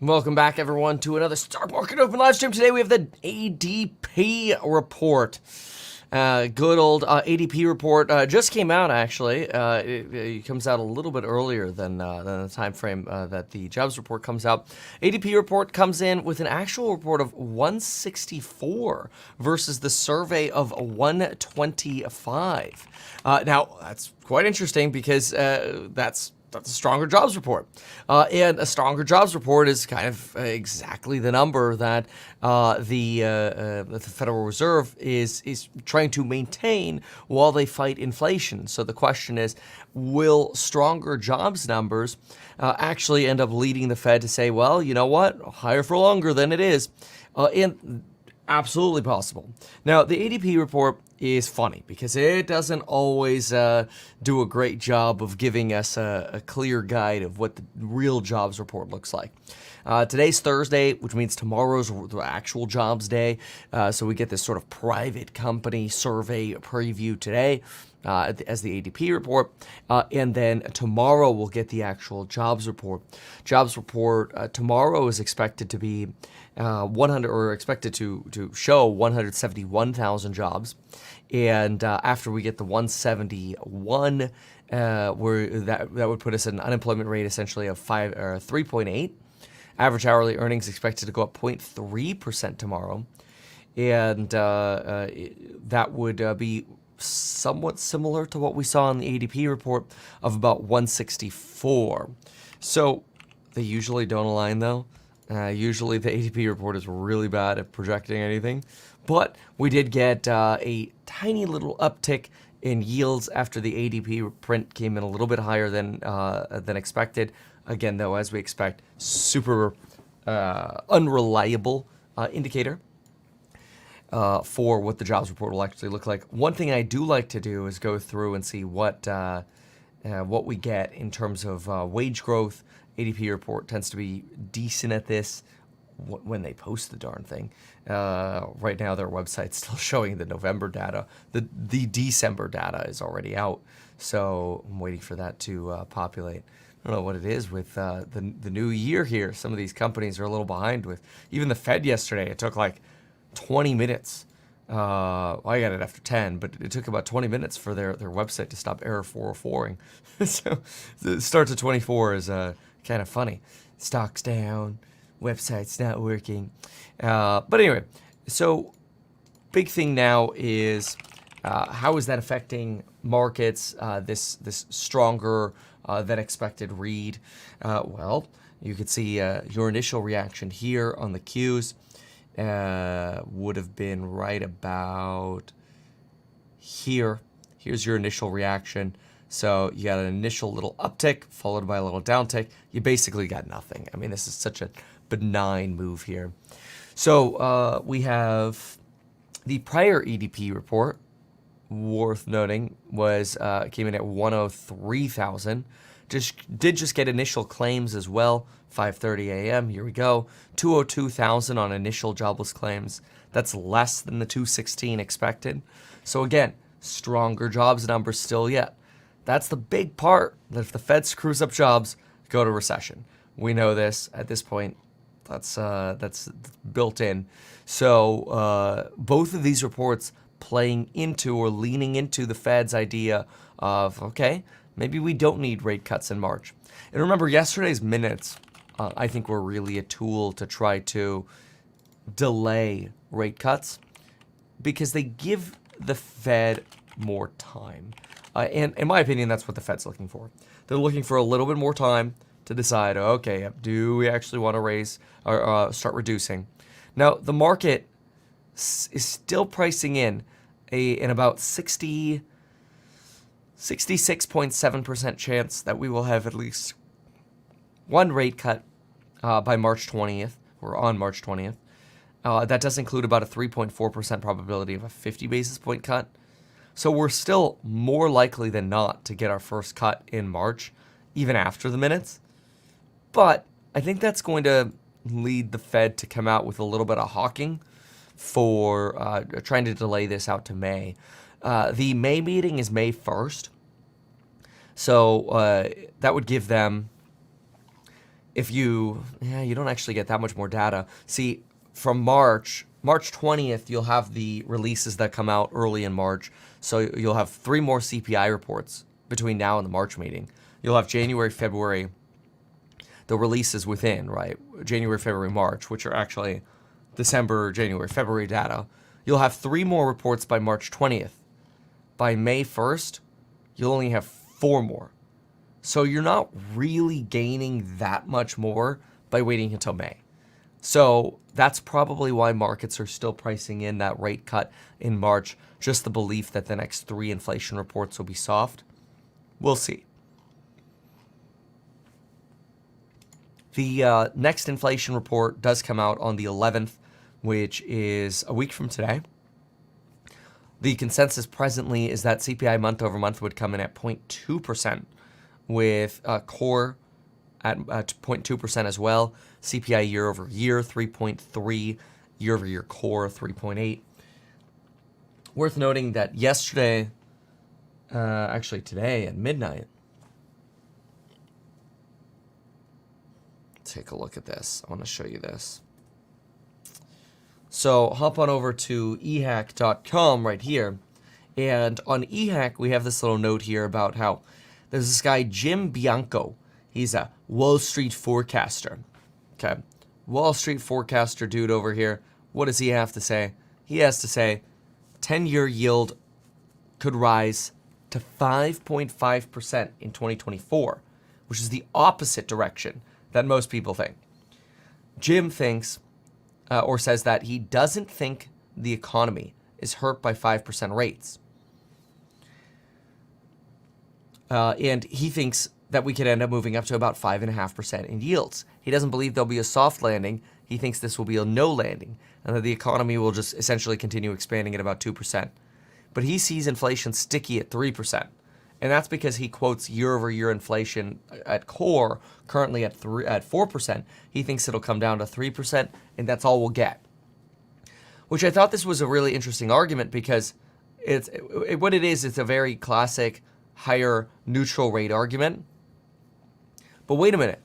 Welcome back, everyone, to another Stock Market Open live stream. Today we have the ADP report. Good old ADP report just came out. Actually, it comes out a little bit earlier than the time frame that the jobs report comes out. ADP report comes in with an actual report of 164 versus the survey of 125. Now that's quite interesting because that's a stronger jobs report. And a stronger jobs report is kind of exactly the number that the Federal Reserve is trying to maintain while they fight inflation. So the question is, will stronger jobs numbers actually end up leading the Fed to say, well, you know what, higher for longer than it is? And absolutely possible. Now, the ADP report is funny because it doesn't always do a great job of giving us a clear guide of what the real jobs report looks like. Today's Thursday, which means tomorrow's the actual jobs day. So we get this sort of private company survey preview today as the ADP report. And then tomorrow we'll get the actual jobs report. Jobs report tomorrow is expected to be 100 or expected to show 171,000 jobs. And after we get the 171, where that would put us at an unemployment rate essentially of 3.8. Average hourly earnings expected to go up 0.3% tomorrow, and that would be somewhat similar to what we saw in the ADP report of about 164. So they usually don't align though. Usually the ADP report is really bad at projecting anything, but we did get a tiny little uptick in yields after the ADP print came in a little bit higher than expected. Again, though, as we expect, super unreliable indicator for what the jobs report will actually look like. One thing I do like to do is go through and see what we get in terms of wage growth. ADP report tends to be decent at this when they post the darn thing. Right now, their website's still showing the November data. The December data is already out, so I'm waiting for that to populate. I don't know what it is with the new year here. Some of these companies are a little behind with even the Fed yesterday. It took like 20 minutes. Well, I got it after 10, but it took about 20 minutes for their website to stop error 404ing. So the start to 24 is kind of funny. Stocks down, website's not working. But anyway, so big thing now is how is that affecting markets? This stronger than expected read. Well, you could see your initial reaction here on the Qs would have been right about here. Here's your initial reaction. So you got an initial little uptick followed by a little downtick. You basically got nothing. I mean, this is such a benign move here. So we have the prior ADP report, worth noting, was came in at 103,000. Just get initial claims as well. 5:30 a.m. Here we go. 202,000 on initial jobless claims. That's less than the 216 expected. So again, stronger jobs numbers still yet. That's the big part, that if the Fed screws up jobs, go to recession. We know this at this point. That's built in. So both of these reports playing into or leaning into the Fed's idea of, okay, maybe we don't need rate cuts in March. And remember, yesterday's minutes, I think, were really a tool to try to delay rate cuts because they give the Fed more time. And in my opinion, that's what the Fed's looking for. They're looking for a little bit more time to decide, okay, do we actually want to raise or start reducing? Now, the market is still pricing in an about 66.7% chance that we will have at least one rate cut by March 20th, or on March 20th. That does include about a 3.4% probability of a 50 basis point cut. So we're still more likely than not to get our first cut in March, even after the minutes. But I think that's going to lead the Fed to come out with a little bit of hawking for trying to delay this out to May. The May meeting is May 1st. So that would give them if you don't actually get that much more data. See, from March 20th, you'll have the releases that come out early in March. So you'll have 3 more CPI reports between now and the March meeting. You'll have January, February, the releases within, right? January, February, March, which are actually December, January, February data. You'll have 3 more reports by March 20th. By May 1st, you'll only have 4 more. So you're not really gaining that much more by waiting until May. So that's probably why markets are still pricing in that rate cut in March, just the belief that the next 3 inflation reports will be soft. We'll see. The next inflation report does come out on the 11th, which is a week from today. The consensus presently is that CPI month over month would come in at 0.2%, with core at 0.2% as well. CPI year over year, 3.3. Year over year core, 3.8. Worth noting that yesterday, actually today at midnight, take a look at this. I want to show you this. So hop on over to ehack.com right here. And on eHack, we have this little note here about how there's this guy, Jim Bianco. He's a Wall Street forecaster. Okay. Wall Street forecaster dude over here. What does he have to say? He has to say 10-year yield could rise to 5.5% in 2024, which is the opposite direction that most people think. Jim thinks, or says that he doesn't think the economy is hurt by 5% rates. And he thinks that we could end up moving up to about 5.5% in yields. He doesn't believe there'll be a soft landing. He thinks this will be a no landing, and that the economy will just essentially continue expanding at about 2%. But he sees inflation sticky at 3%. And that's because he quotes year-over-year inflation at core currently at 4%. He thinks it'll come down to 3%, and that's all we'll get. Which I thought this was a really interesting argument because what it is, it's a very classic higher neutral rate argument. But wait a minute.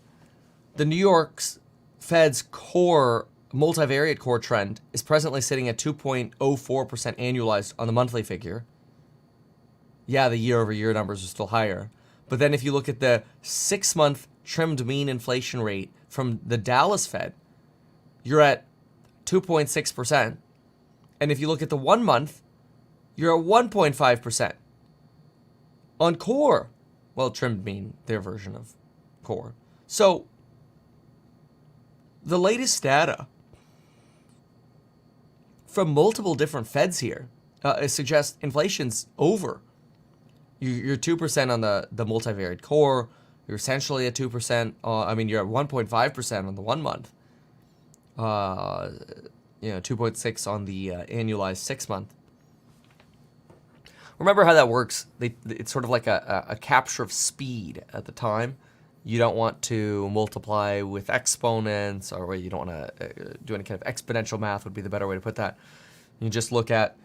The New York's Fed's core multivariate core trend is presently sitting at 2.04% annualized on the monthly figure. Yeah, the year-over-year numbers are still higher. But then if you look at the 6-month trimmed mean inflation rate from the Dallas Fed, you're at 2.6%. And if you look at the 1 month, you're at 1.5%. On core, well, trimmed mean, their version of core. So the latest data from multiple different Feds here suggests inflation's over. You're 2% on the multivariate core. You're essentially at 2%. You're at 1.5% on the 1 month. 2.6 on the annualized 6 month. Remember how that works? It's sort of like a capture of speed at the time. You don't want to multiply with exponents, or you don't want to do any kind of exponential math would be the better way to put that. You just look at,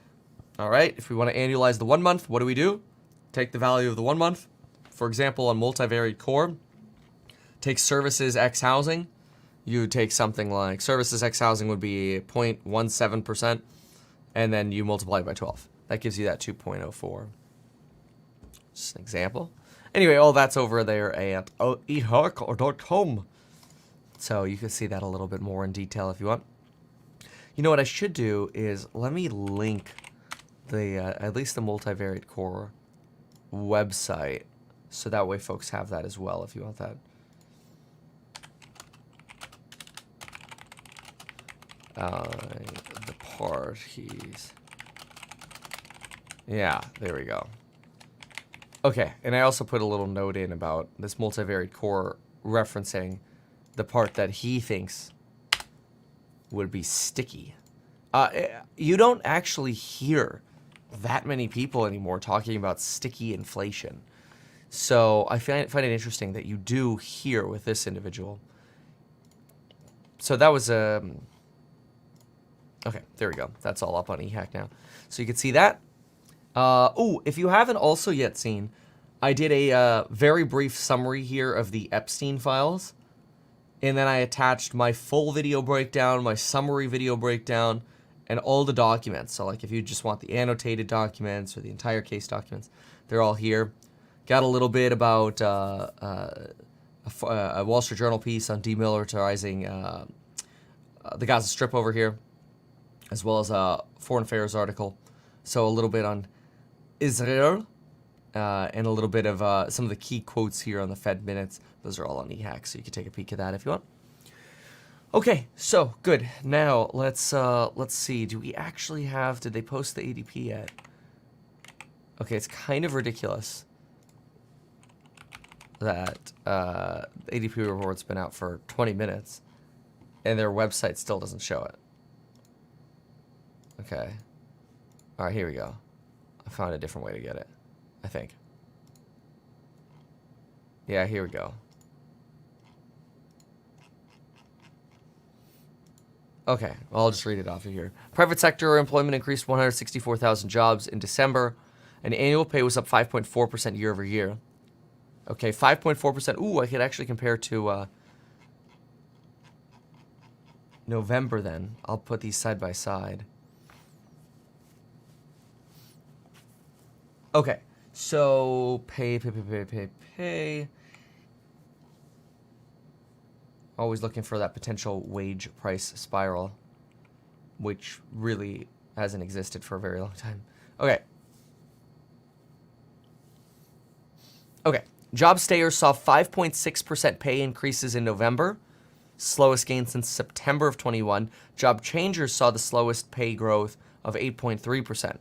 all right, if we want to annualize the 1 month, what do? Take the value of the 1 month. For example, on multivariate core, take services X housing. You take something like services X housing would be 0.17%, and then you multiply it by 12. That gives you that 2.04. Just an example. Anyway, all that's over there at ehack.com. So you can see that a little bit more in detail if you want. You know what I should do is let me link the at least the multivariate core website, so that way folks have that as well if you want that. The parties. Yeah, there we go. Okay, and I also put a little note in about this multivariate core referencing the part that he thinks would be sticky. You don't actually hear that many people anymore talking about sticky inflation. So I find it interesting that you do hear with this individual. So that was okay, there we go. That's all up on eHack now. So you can see that. If you haven't also yet seen, I did a very brief summary here of the Epstein files. And then I attached my full video breakdown, my summary video breakdown, and all the documents. So like if you just want the annotated documents or the entire case documents, they're all here. Got a little bit about a Wall Street Journal piece on demilitarizing the Gaza Strip over here, as well as a foreign affairs article. So a little bit on Israel, and a little bit of some of the key quotes here on the Fed minutes. Those are all on eHack, so you can take a peek at that if you want. Okay, so good. Now let's see. Do we actually have? Did they post the ADP yet? Okay, it's kind of ridiculous that the ADP report's been out for 20 minutes, and their website still doesn't show it. Okay. All right, here we go. I found a different way to get it, I think. Yeah, here we go. Okay, well, I'll just read it off of here. Private sector employment increased 164,000 jobs in December, and annual pay was up 5.4% year over year. Okay, 5.4%. Ooh, I could actually compare to November then. I'll put these side by side. Okay, so pay. Always looking for that potential wage price spiral, which really hasn't existed for a very long time. Okay. Okay. Job stayers saw 5.6% pay increases in November, slowest gain since September of 21. Job changers saw the slowest pay growth of 8.3%.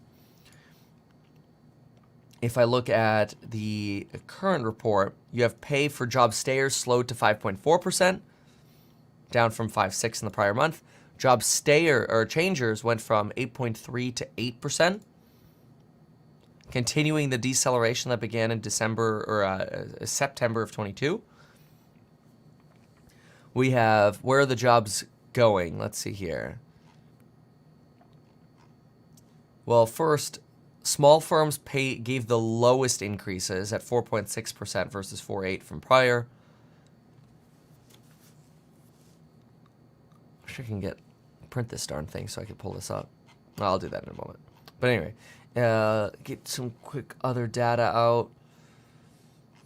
If I look at the current report, you have pay for job stayers slowed to 5.4%, down from 5.6 in the prior month. Job stayer or changers went from 8.3 to 8%, continuing the deceleration that began in December or September of 22. We have where are the jobs going? Let's see here. Well, first, small firms gave the lowest increases at 4.6% versus 4.8 from prior. I wish I can print this darn thing so I can pull this up. I'll do that in a moment. But anyway, get some quick other data out.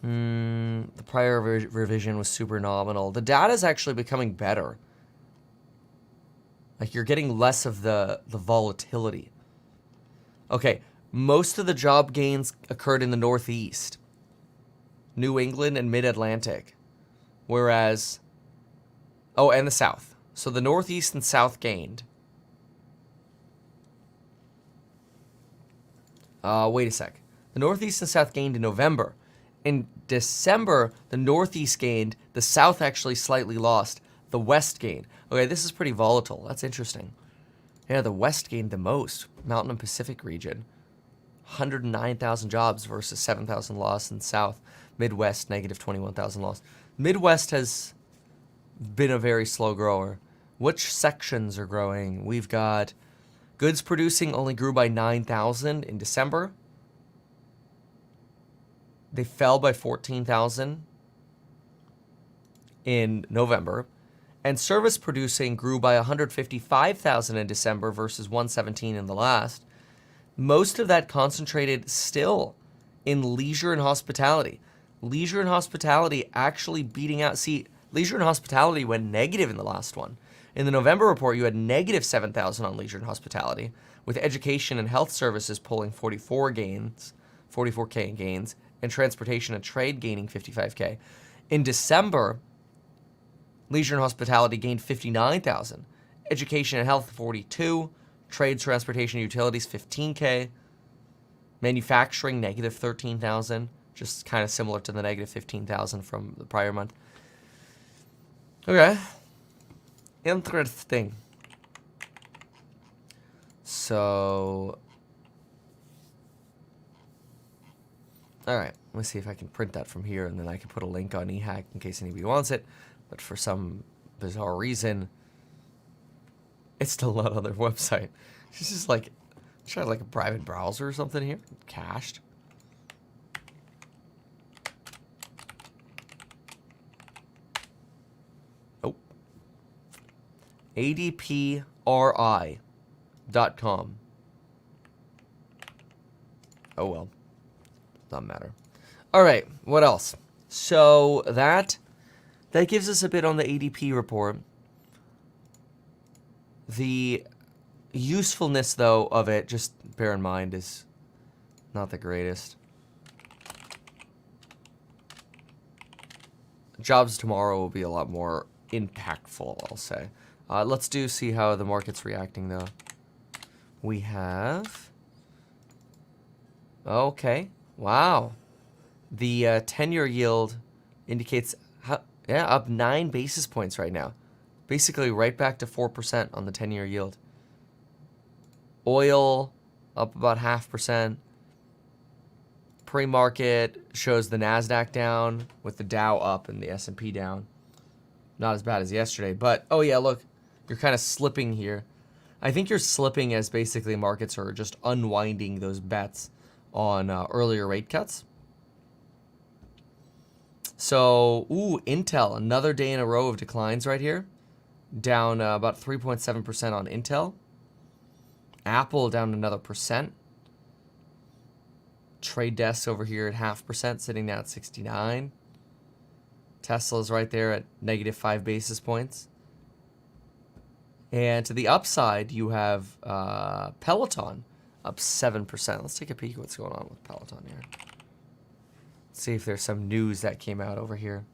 The prior revision was super nominal. The data is actually becoming better. Like you're getting less of the volatility. Okay, most of the job gains occurred in the Northeast, New England, and Mid-Atlantic, whereas, and the South. So the Northeast and South gained. Wait a sec. The Northeast and South gained in November. In December, the Northeast gained. The South actually slightly lost. The West gained. Okay, this is pretty volatile. That's interesting. Yeah, the West gained the most. Mountain and Pacific region. 109,000 jobs versus 7,000 lost in South. Midwest, negative 21,000 lost. Midwest has been a very slow grower. Which sections are growing? We've got goods producing only grew by 9,000 in December. They fell by 14,000 in November. And service producing grew by 155,000 in December versus 117 in the last. Most of that concentrated still in leisure and hospitality. Leisure and hospitality actually beating out. See, leisure and hospitality went negative in the last one. In the November report, you had negative 7,000 on leisure and hospitality, with education and health services pulling 44K in gains, and transportation and trade gaining 55K. In December, leisure and hospitality gained 59,000, education and health 42, trade, transportation, utilities 15K, manufacturing negative 13,000, just kind of similar to the negative 15,000 from the prior month. Okay. Interesting. So, all right, let's see if I can print that from here, and then I can put a link on eHack in case anybody wants it. But for some bizarre reason, it's still not on their website. It's just like, try like a private browser or something here. Cached. Oh, ADPRI.com. Oh well, doesn't matter. All right, what else? So that gives us a bit on the ADP report. The usefulness, though, of it, just bear in mind, is not the greatest. Jobs tomorrow will be a lot more impactful, I'll say. Let's see how the market's reacting, though. We have... Okay. Wow. The 10-year yield indicates, up 9 basis points right now. Basically right back to 4% on the 10-year yield. Oil up about 0.5%. Pre-market shows the NASDAQ down with the Dow up and the S&P down. Not as bad as yesterday, but oh yeah, look, you're kind of slipping here. I think you're slipping as basically markets are just unwinding those bets on earlier rate cuts. So, Intel, another day in a row of declines right here. Down about 3.7% on Intel. Apple down another percent. Trade desks over here at 0.5%, sitting down at 69. Tesla's right there at negative 5 basis points. And to the upside, you have Peloton up 7%. Let's take a peek at what's going on with Peloton here. Let's see if there's some news that came out over here.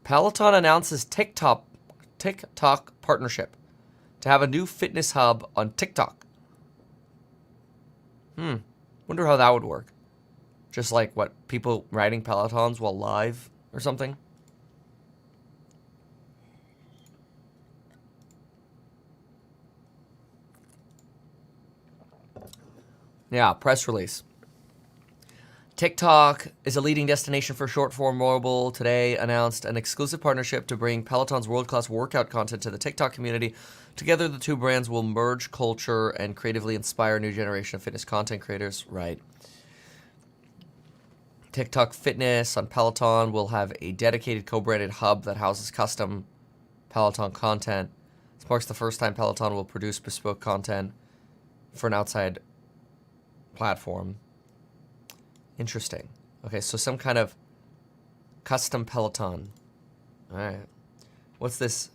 Peloton announces TikTok partnership to have a new fitness hub on TikTok. Wonder how that would work. Just like what, people riding Pelotons while live or something? Yeah, press release. TikTok is a leading destination for short-form mobile. Today announced an exclusive partnership to bring Peloton's world-class workout content to the TikTok community. Together, the two brands will merge culture and creatively inspire a new generation of fitness content creators. Right. TikTok Fitness on Peloton will have a dedicated co-branded hub that houses custom Peloton content. This marks the first time Peloton will produce bespoke content for an outside platform. Interesting. Okay, so some kind of custom Peloton. All right. What's this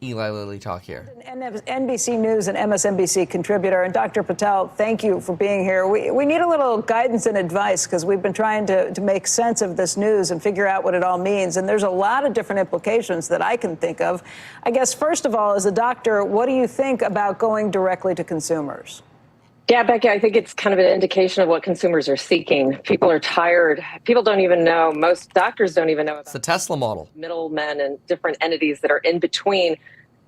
Eli Lilly talk here? NBC News and MSNBC contributor. And Dr. Patel, thank you for being here. We need a little guidance and advice because we've been trying to make sense of this news and figure out what it all means. And there's a lot of different implications that I can think of. I guess, first of all, as a doctor, what do you think about going directly to consumers? Yeah, Becky, I think it's kind of an indication of what consumers are seeking. People are tired. People don't even know. Most doctors don't even know about it's the Tesla model. Middlemen and different entities that are in between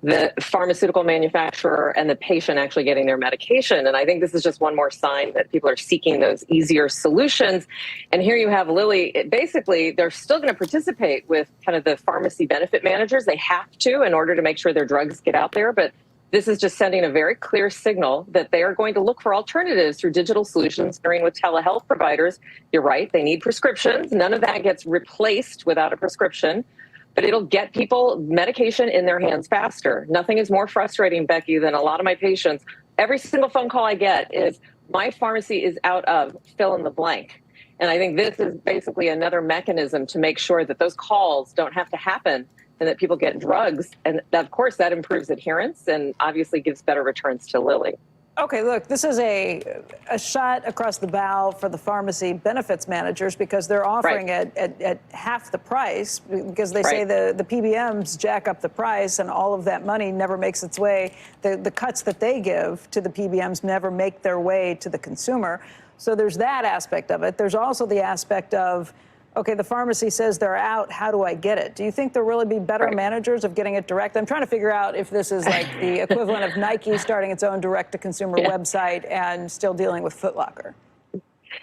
the pharmaceutical manufacturer and the patient actually getting their medication. And I think this is just one more sign that people are seeking those easier solutions. And here you have Lilly. Basically, they're still going to participate with kind of the pharmacy benefit managers. They have to in order to make sure their drugs get out there. But this is just sending a very clear signal that they are going to look for alternatives through digital solutions, starting with telehealth providers. You're right, they need prescriptions. None of that gets replaced without a prescription, but it'll get people medication in their hands faster. Nothing is more frustrating, Becky, than a lot of my patients. Every single phone call I get is, my pharmacy is out of fill in the blank. And I think this is basically another mechanism to make sure that those calls don't have to happen and that people get drugs. And of course, that improves adherence and obviously gives better returns to Lilly. Okay, look, this is a shot across the bow for the pharmacy benefits managers because they're offering it at half the price because they say the PBMs jack up the price and all of that money never makes its way. The cuts that they give to the PBMs never make their way to the consumer. So there's that aspect of it. There's also the aspect of, okay, the pharmacy says they're out. How do I get it? Do you think there'll really be better managers of getting it direct? I'm trying to figure out if this is like the equivalent of Nike starting its own direct-to-consumer website and still dealing with Foot Locker.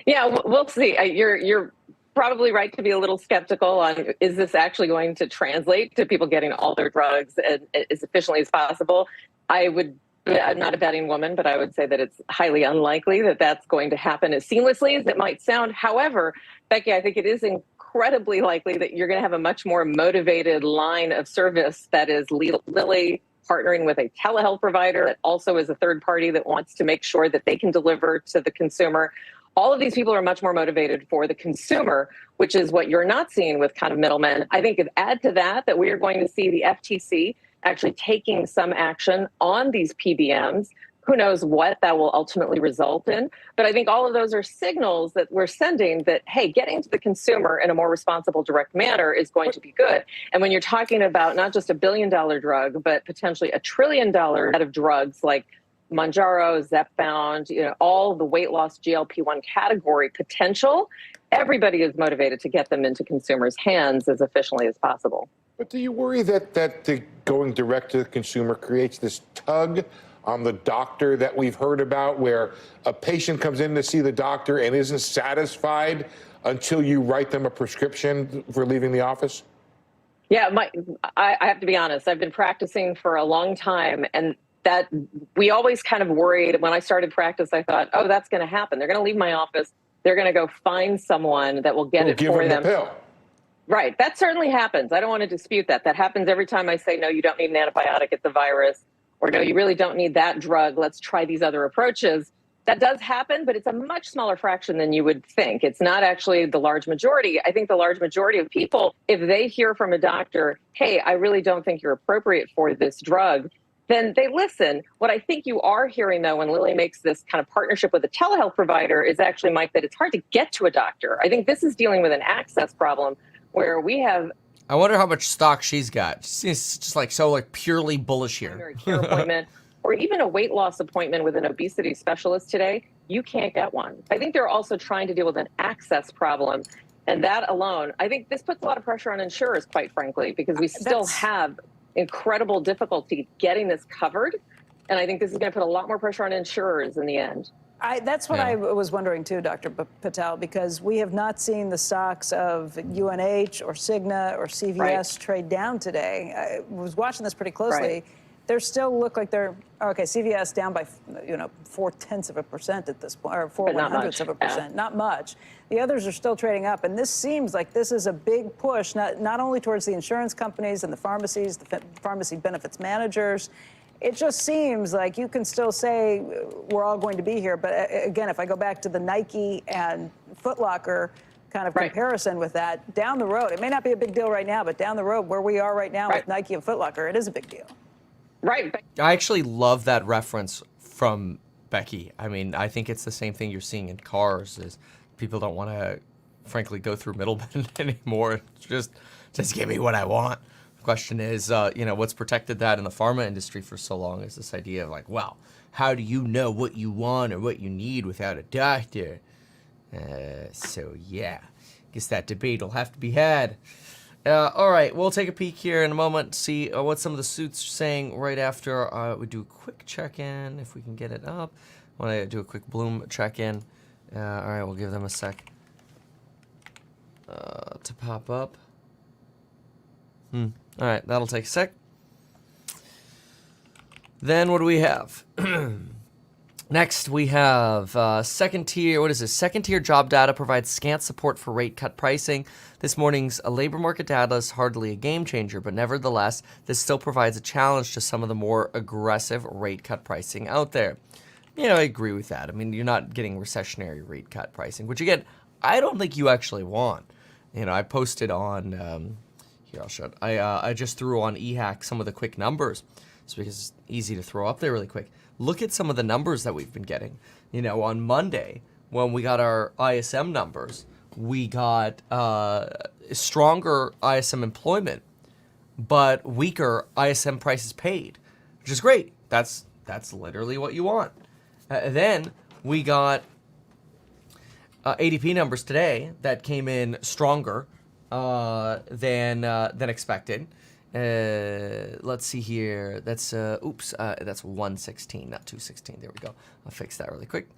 Yeah, we'll see. You're probably right to be a little skeptical on, is this actually going to translate to people getting all their drugs as efficiently as possible? I would I'm not a betting woman, but I would say that it's highly unlikely that that's going to happen as seamlessly as it might sound. However, Becky, I think it is incredibly likely that you're going to have a much more motivated line of service that is Lilly partnering with a telehealth provider that also is a third party that wants to make sure that they can deliver to the consumer. All of these people are much more motivated for the consumer, which is what you're not seeing with kind of middlemen. I think add to that we are going to see the FTC actually taking some action on these PBMs. Who knows what that will ultimately result in. But I think all of those are signals that we're sending that, hey, getting to the consumer in a more responsible, direct manner is going to be good. And when you're talking about not just $1 billion drug, but potentially $1 trillion set of drugs like Mounjaro, Zepbound, all the weight loss GLP-1 category potential, everybody is motivated to get them into consumers' hands as efficiently as possible. But do you worry that the going direct to the consumer creates this tug on the doctor that we've heard about, where a patient comes in to see the doctor and isn't satisfied until you write them a prescription for leaving the office? Yeah, I have to be honest. I've been practicing for a long time, and that we always kind of worried. When I started practice, I thought, oh, that's going to happen. They're going to leave my office. They're going to go find someone that will get it for them. Give them the pill. Right. That certainly happens. I don't want to dispute that. That happens every time I say, no, you don't need an antibiotic, it's a virus. Or no, you really don't need that drug. Let's try these other approaches. That does happen, but it's a much smaller fraction than you would think. It's not actually the large majority. I think the large majority of people, if they hear from a doctor, hey, I really don't think you're appropriate for this drug, then they listen. What I think you are hearing, though, when Lilly makes this kind of partnership with a telehealth provider is actually, Mike, that it's hard to get to a doctor. I think this is dealing with an access problem where we have... I wonder how much stock she's got. She's just like purely bullish here. Primary care appointment, or even a weight loss appointment with an obesity specialist today, you can't get one. I think they're also trying to deal with an access problem. And that alone, I think this puts a lot of pressure on insurers, quite frankly, because we still have incredible difficulty getting this covered. And I think this is going to put a lot more pressure on insurers in the end. That's what I was wondering too, Dr. Patel, because we have not seen the stocks of UNH or Cigna or CVS trade down today. I was watching this pretty closely. Right. They still look like they're, okay, CVS down by, 0.4% at this point, or 0.4%. Yeah. Not much. The others are still trading up. And this seems like this is a big push, not only towards the insurance companies and the pharmacies, the pharmacy benefits managers. It just seems like you can still say we're all going to be here. But again, if I go back to the Nike and Foot Locker kind of comparison with that, down the road, it may not be a big deal right now, but down the road where we are right now with Nike and Foot Locker, it is a big deal. Right. I actually love that reference from Becky. I mean, I think it's the same thing you're seeing in cars is people don't want to, frankly, go through middlemen anymore. Just give me what I want. Question is, what's protected that in the pharma industry for so long is this idea of like, well, how do you know what you want or what you need without a doctor? So yeah, guess that debate will have to be had. All right, we'll take a peek here in a moment, see what some of the suits are saying right after we do a quick check-in, if we can get it up. I want to do a quick Bloom check-in. All right, we'll give them a sec to pop up. All right, that'll take a sec. Then what do we have? Next, we have second tier. What is this? Second tier job data provides scant support for rate cut pricing. This morning's labor market data is hardly a game changer, but nevertheless, this still provides a challenge to some of the more aggressive rate cut pricing out there. I agree with that. I mean, you're not getting recessionary rate cut pricing, which again, I don't think you actually want. I posted on. Here, I'll show it. I just threw on eHack some of the quick numbers. It's because it's easy to throw up there really quick. Look at some of the numbers that we've been getting. On Monday, when we got our ISM numbers, we got stronger ISM employment, but weaker ISM prices paid, which is great. That's literally what you want. Then we got ADP numbers today that came in stronger than expected. Let's see here. That's that's 116, not 216. There we go. I'll fix that really quick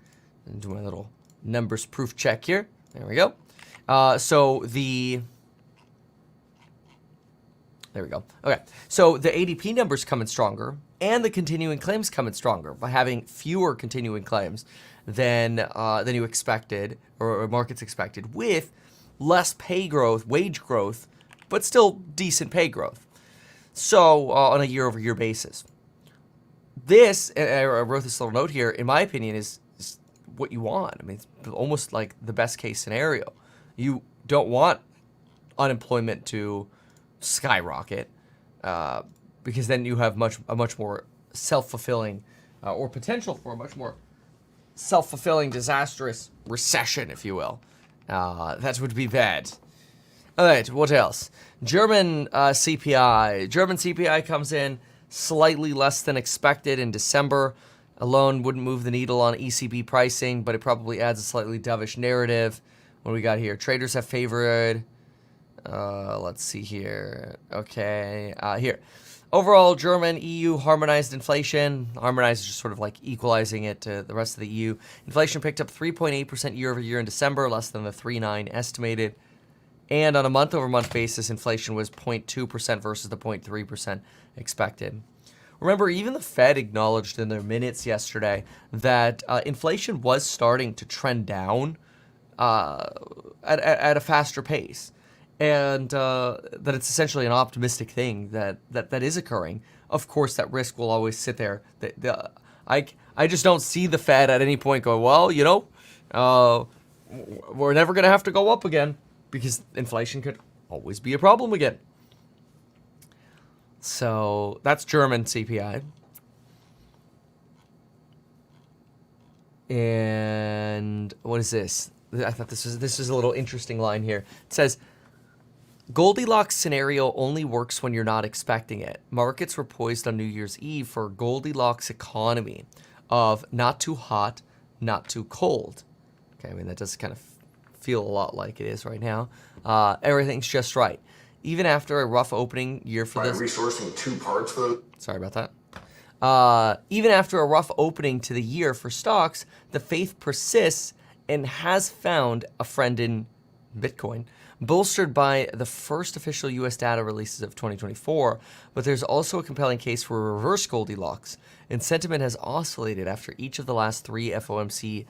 and do my little numbers proof check here. There we go. There we go. Okay. So the ADP numbers coming stronger. and the continuing claims come in stronger by having fewer continuing claims than you expected or markets expected, with less pay growth, wage growth, but still decent pay growth. So on a year-over-year basis, this, and I wrote this little note here, in my opinion, is what you want. I mean, it's almost like the best case scenario. You don't want unemployment to skyrocket, because then you have a much more self-fulfilling, or potential for a much more self-fulfilling, disastrous recession, if you will. That would be bad. All right, what else? German CPI. German CPI comes in slightly less than expected in December. Alone wouldn't move the needle on ECB pricing, but it probably adds a slightly dovish narrative. What do we got here? Traders have favored. Let's see here. Okay, here. Overall, German EU harmonized inflation. Harmonized is just sort of like equalizing it to the rest of the EU. Inflation picked up 3.8% year over year in December, less than the 3.9 estimated. And on a month-over-month basis, inflation was 0.2% versus the 0.3% expected. Remember, even the Fed acknowledged in their minutes yesterday that inflation was starting to trend down at a faster pace, and that it's essentially an optimistic thing that is occurring. Of course, that risk will always sit there. I just don't see the Fed at any point going, well, you know, we're never going to have to go up again, because inflation could always be a problem again. So that's German CPI. And what is this? I thought this was a little interesting line here. It says, Goldilocks scenario only works when you're not expecting it. Markets were poised on New Year's Eve for a Goldilocks economy of not too hot, not too cold. Okay, I mean, that does kind of feel a lot like it is right now. Everything's just right. Even after a rough opening year for this... resourcing two parts for those. Sorry about that. Even after a rough opening to the year for stocks, the faith persists and has found a friend in Bitcoin, bolstered by the first official U.S. data releases of 2024. But there's also a compelling case for a reverse Goldilocks, and sentiment has oscillated after each of the last three FOMC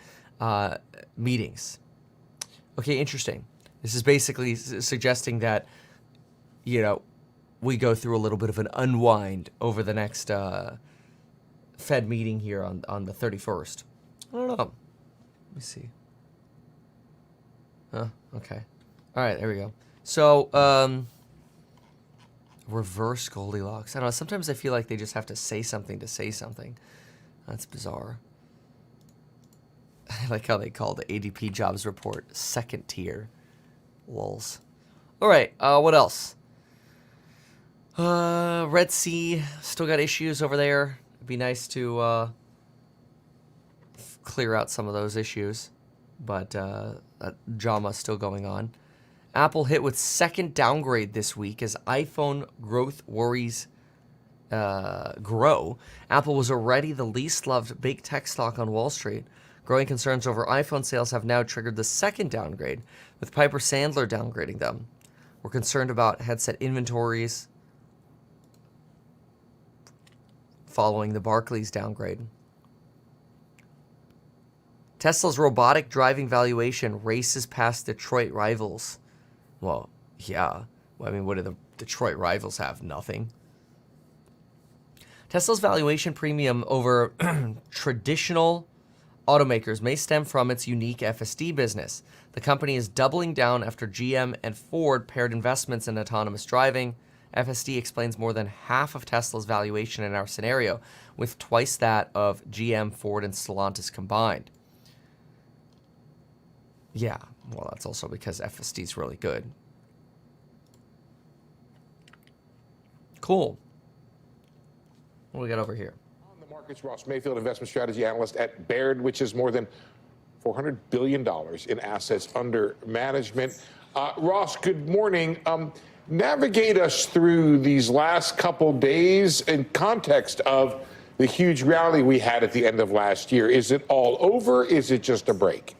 meetings. Okay, interesting. This is basically suggesting that, you know, we go through a little bit of an unwind over the next Fed meeting here on the 31st. I don't know. Let me see. Okay. All right, there we go. So, reverse Goldilocks. I don't know. Sometimes I feel like they just have to say something to say something. That's bizarre. I like how they call the ADP jobs report second tier. Lulz. All right, what else? Red Sea, still got issues over there. It'd be nice to clear out some of those issues, but that drama's still going on. Apple hit with second downgrade this week as iPhone growth worries grow. Apple was already the least loved big tech stock on Wall Street. Growing concerns over iPhone sales have now triggered the second downgrade, with Piper Sandler downgrading them. We're concerned about headset inventories following the Barclays downgrade. Tesla's robotic driving valuation races past Detroit rivals. Well, yeah. I mean, what do the Detroit rivals have? Nothing. Tesla's valuation premium over traditional automakers may stem from its unique FSD business. The company is doubling down after GM and Ford paired investments in autonomous driving. FSD explains more than half of Tesla's valuation in our scenario, with twice that of GM, Ford, and Stellantis combined. Yeah, well, that's also because FSD is really good. Cool. What do we got over here? On the markets, Ross Mayfield, investment strategy analyst at Baird, which is more than $400 billion in assets under management. Ross, good morning. Navigate us through these last couple days in context of the huge rally we had at the end of last year. Is it all over? Is it just a break?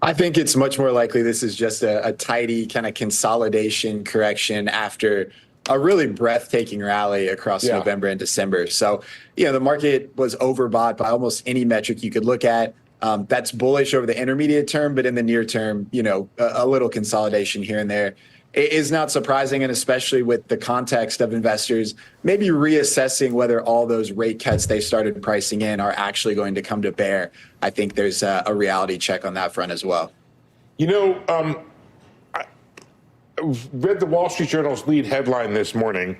I think it's much more likely this is just a tidy kind of consolidation correction after a really breathtaking rally across November and December. So, the market was overbought by almost any metric you could look at. That's bullish over the intermediate term, but in the near term, a little consolidation here and there. It is not surprising, and especially with the context of investors maybe reassessing whether all those rate cuts they started pricing in are actually going to come to bear. I think there's a reality check on that front as well. I read the Wall Street Journal's lead headline this morning.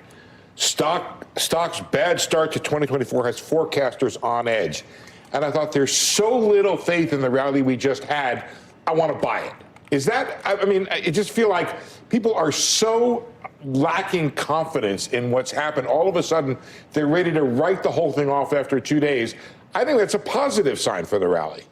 Stock's bad start to 2024 has forecasters on edge. And I thought, there's so little faith in the rally we just had, I want to buy it. Is that, I just feel like people are so lacking confidence in what's happened. All of a sudden, they're ready to write the whole thing off after 2 days. I think that's a positive sign for the rally.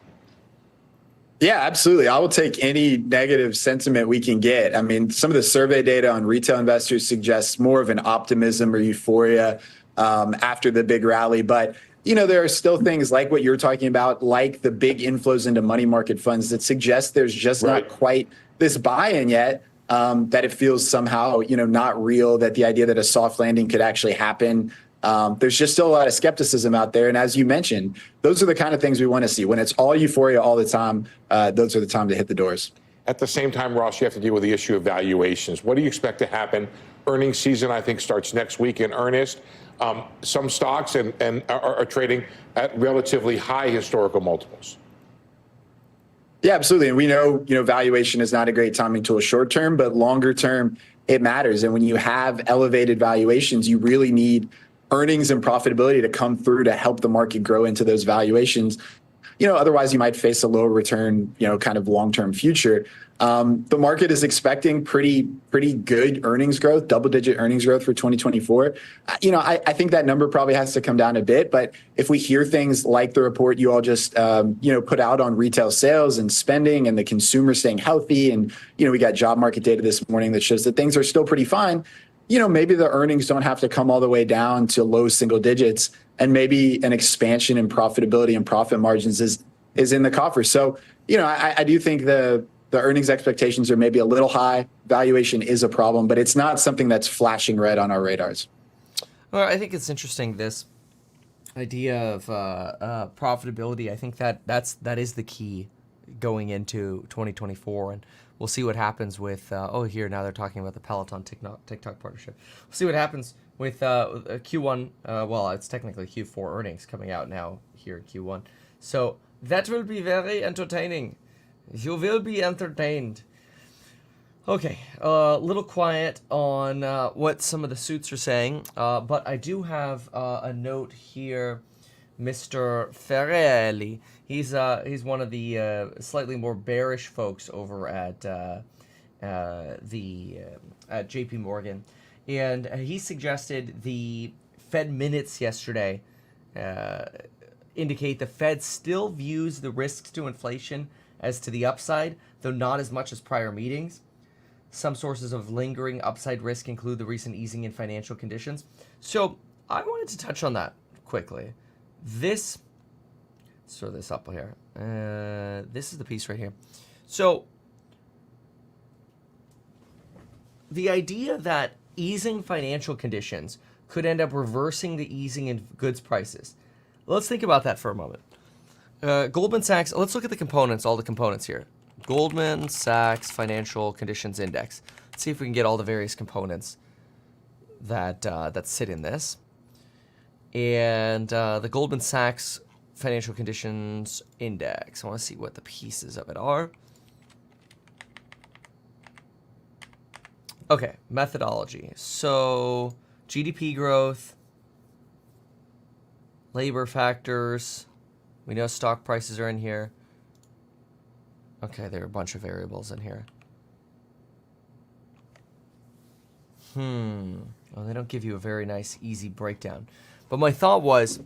Yeah, absolutely. I will take any negative sentiment we can get. I mean, some of the survey data on retail investors suggests more of an optimism or euphoria after the big rally. But there are still things like what you're talking about, like the big inflows into money market funds that suggest there's just not quite this buy-in yet, that it feels somehow, not real, that the idea that a soft landing could actually happen. There's just still a lot of skepticism out there. And as you mentioned, those are the kind of things we want to see. When it's all euphoria all the time, those are the time to hit the doors. At the same time, Ross, you have to deal with the issue of valuations. What do you expect to happen? Earnings season, I think, starts next week in earnest. Some stocks are trading at relatively high historical multiples. Yeah, absolutely. And we know, valuation is not a great timing tool short term, but longer term, it matters. And when you have elevated valuations, you really need earnings and profitability to come through to help the market grow into those valuations. Otherwise you might face a lower return, kind of long-term future. The market is expecting pretty good earnings growth, double-digit earnings growth for 2024. I think that number probably has to come down a bit. But if we hear things like the report you all just, put out on retail sales and spending and the consumer staying healthy, and, we got job market data this morning that shows that things are still pretty fine, maybe the earnings don't have to come all the way down to low single digits, and maybe an expansion in profitability and profit margins is in the coffer. So, I do think the earnings expectations are maybe a little high. Valuation is a problem, but it's not something that's flashing red on our radars. Well, I think it's interesting, this idea of profitability. I think that is the key going into 2024, and we'll see what happens with. Now they're talking about the Peloton TikTok partnership. We'll see what happens with Q1. Well, it's technically Q4 earnings coming out now here in Q1, so that will be very entertaining. You will be entertained. Okay, a little quiet on what some of the suits are saying, but I do have a note here. Mr. Ferrelli, he's one of the slightly more bearish folks over at J.P. Morgan, and he suggested the Fed minutes yesterday indicate the Fed still views the risks to inflation as to the upside, though not as much as prior meetings. Some sources of lingering upside risk include the recent easing in financial conditions. So I wanted to touch on that quickly. Let's throw this up here. This is the piece right here. So the idea that easing financial conditions could end up reversing the easing in goods prices. Let's think about that for a moment. Goldman Sachs, let's look at the components, all the components here. Goldman Sachs Financial Conditions Index. Let's see if we can get all the various components that sit in this. And the Goldman Sachs Financial Conditions Index. I want to see what the pieces of it are. Okay, methodology. So GDP growth, labor factors. We know stock prices are in here. Okay, there are a bunch of variables in here. Well, they don't give you a very nice, easy breakdown. But my thought was,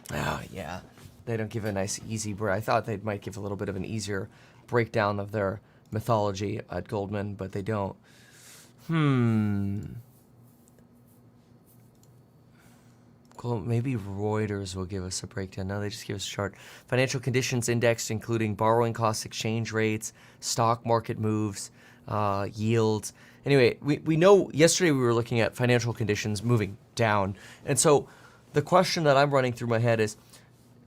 they don't give a nice, easy I thought they might give a little bit of an easier breakdown of their mythology at Goldman, but they don't. Cool. Maybe Reuters will give us a breakdown. No, they just give us a chart. Financial conditions index, including borrowing costs, exchange rates, stock market moves, yields. Anyway, we know yesterday we were looking at financial conditions moving down. And so the question that I'm running through my head is,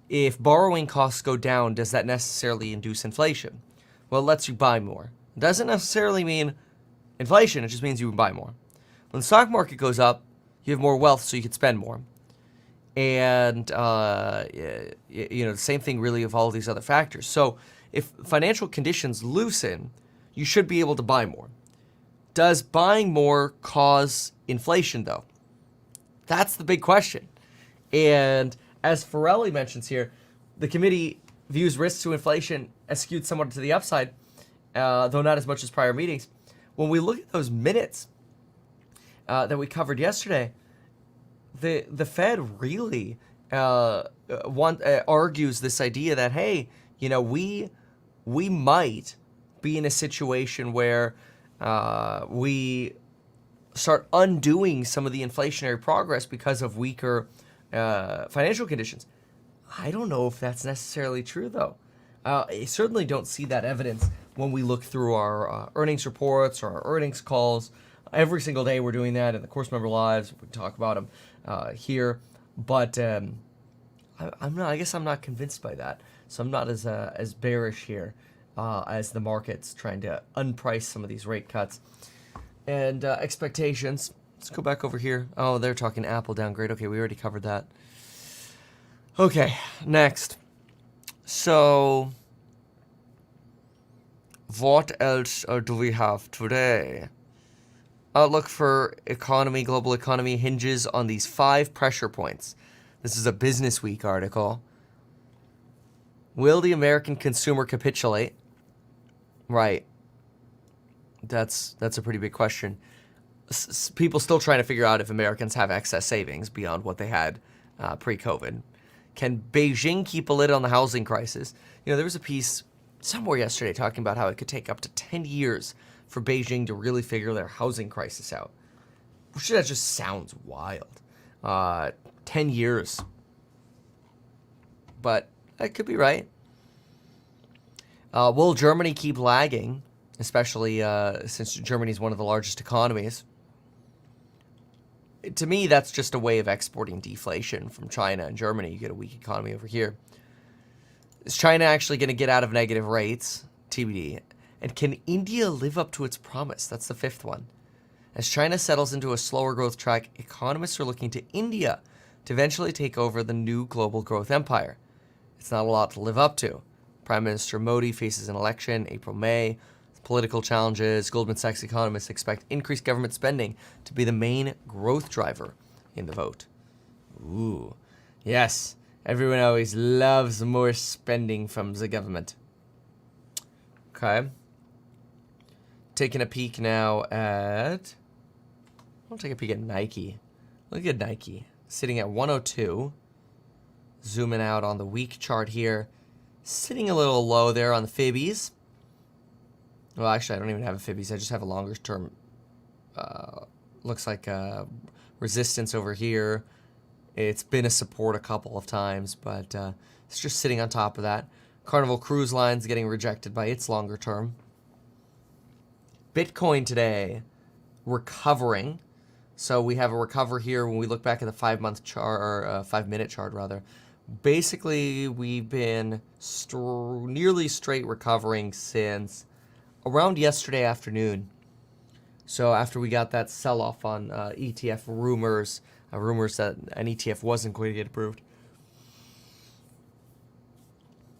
if borrowing costs go down, does that necessarily induce inflation? Well, it lets you buy more. It doesn't necessarily mean inflation, it just means you can buy more. When the stock market goes up, you have more wealth, so you can spend more. And, the same thing really of all these other factors. So if financial conditions loosen, you should be able to buy more. Does buying more cause inflation, though? That's the big question. And as Farrelly mentions here, the committee views risks to inflation as skewed somewhat to the upside, though not as much as prior meetings. When we look at those minutes that we covered yesterday, the Fed really argues this idea that, hey, we might be in a situation where we start undoing some of the inflationary progress because of weaker financial conditions. I don't know if that's necessarily true, though. I certainly don't see that evidence when we look through our earnings reports or our earnings calls. Every single day we're doing that in the Course Member Lives. We talk about them here, but I'm not. I guess I'm not convinced by that. So I'm not as bearish here as the market's trying to unprice some of these rate cuts and expectations. Let's go back over here. Oh, they're talking Apple downgrade. Okay, we already covered that. Okay, next. So, what else do we have today? Outlook for economy, global economy hinges on these 5 pressure points. This is a Business Week article. Will the American consumer capitulate? Right. That's a pretty big question. People still trying to figure out if Americans have excess savings beyond what they had pre-COVID. Can Beijing keep a lid on the housing crisis? There was a piece somewhere yesterday talking about how it could take up to 10 years for Beijing to really figure their housing crisis out. Which that just sounds wild. 10 years. But that could be right. Will Germany keep lagging? Especially since Germany is one of the largest economies. To me, that's just a way of exporting deflation from China and Germany. You get a weak economy over here. Is China actually going to get out of negative rates? TBD. And can India live up to its promise? That's the 5th one. As China settles into a slower growth track, economists are looking to India to eventually take over the new global growth empire. It's not a lot to live up to. Prime Minister Modi faces an election April-May. Political challenges. Goldman Sachs economists expect increased government spending to be the main growth driver in the vote. Ooh. Yes. Everyone always loves more spending from the government. Okay. Taking a peek now at... I'll take a peek at Nike. Look at Nike. Sitting at 102. Zooming out on the week chart here. Sitting a little low there on the Fibbies. Well, actually, I don't even have a Fibbies. I just have a longer term. Looks like resistance over here. It's been a support a couple of times, but it's just sitting on top of that. Carnival Cruise Line's getting rejected by its longer term. Bitcoin today recovering. So we have a recover here when we look back at the 5-month chart, or 5-minute chart rather. Basically, we've been nearly straight recovering since around yesterday afternoon. So after we got that sell-off on ETF rumors that an ETF wasn't going to get approved.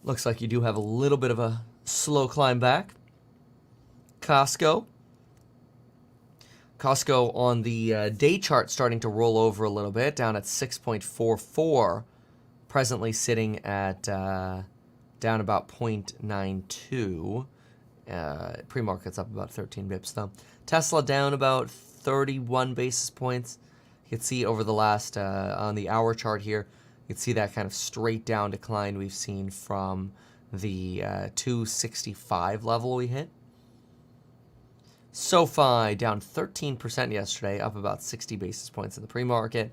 Looks like you do have a little bit of a slow climb back. Costco on the day chart starting to roll over a little bit, down at 6.44, presently sitting at down about 0.92. Pre-market's up about 13 bips though. Tesla down about 31 basis points. You can see over the last, on the hour chart here, you can see that kind of straight down decline we've seen from the 265 level we hit. SoFi down 13% yesterday, up about 60 basis points in the pre-market.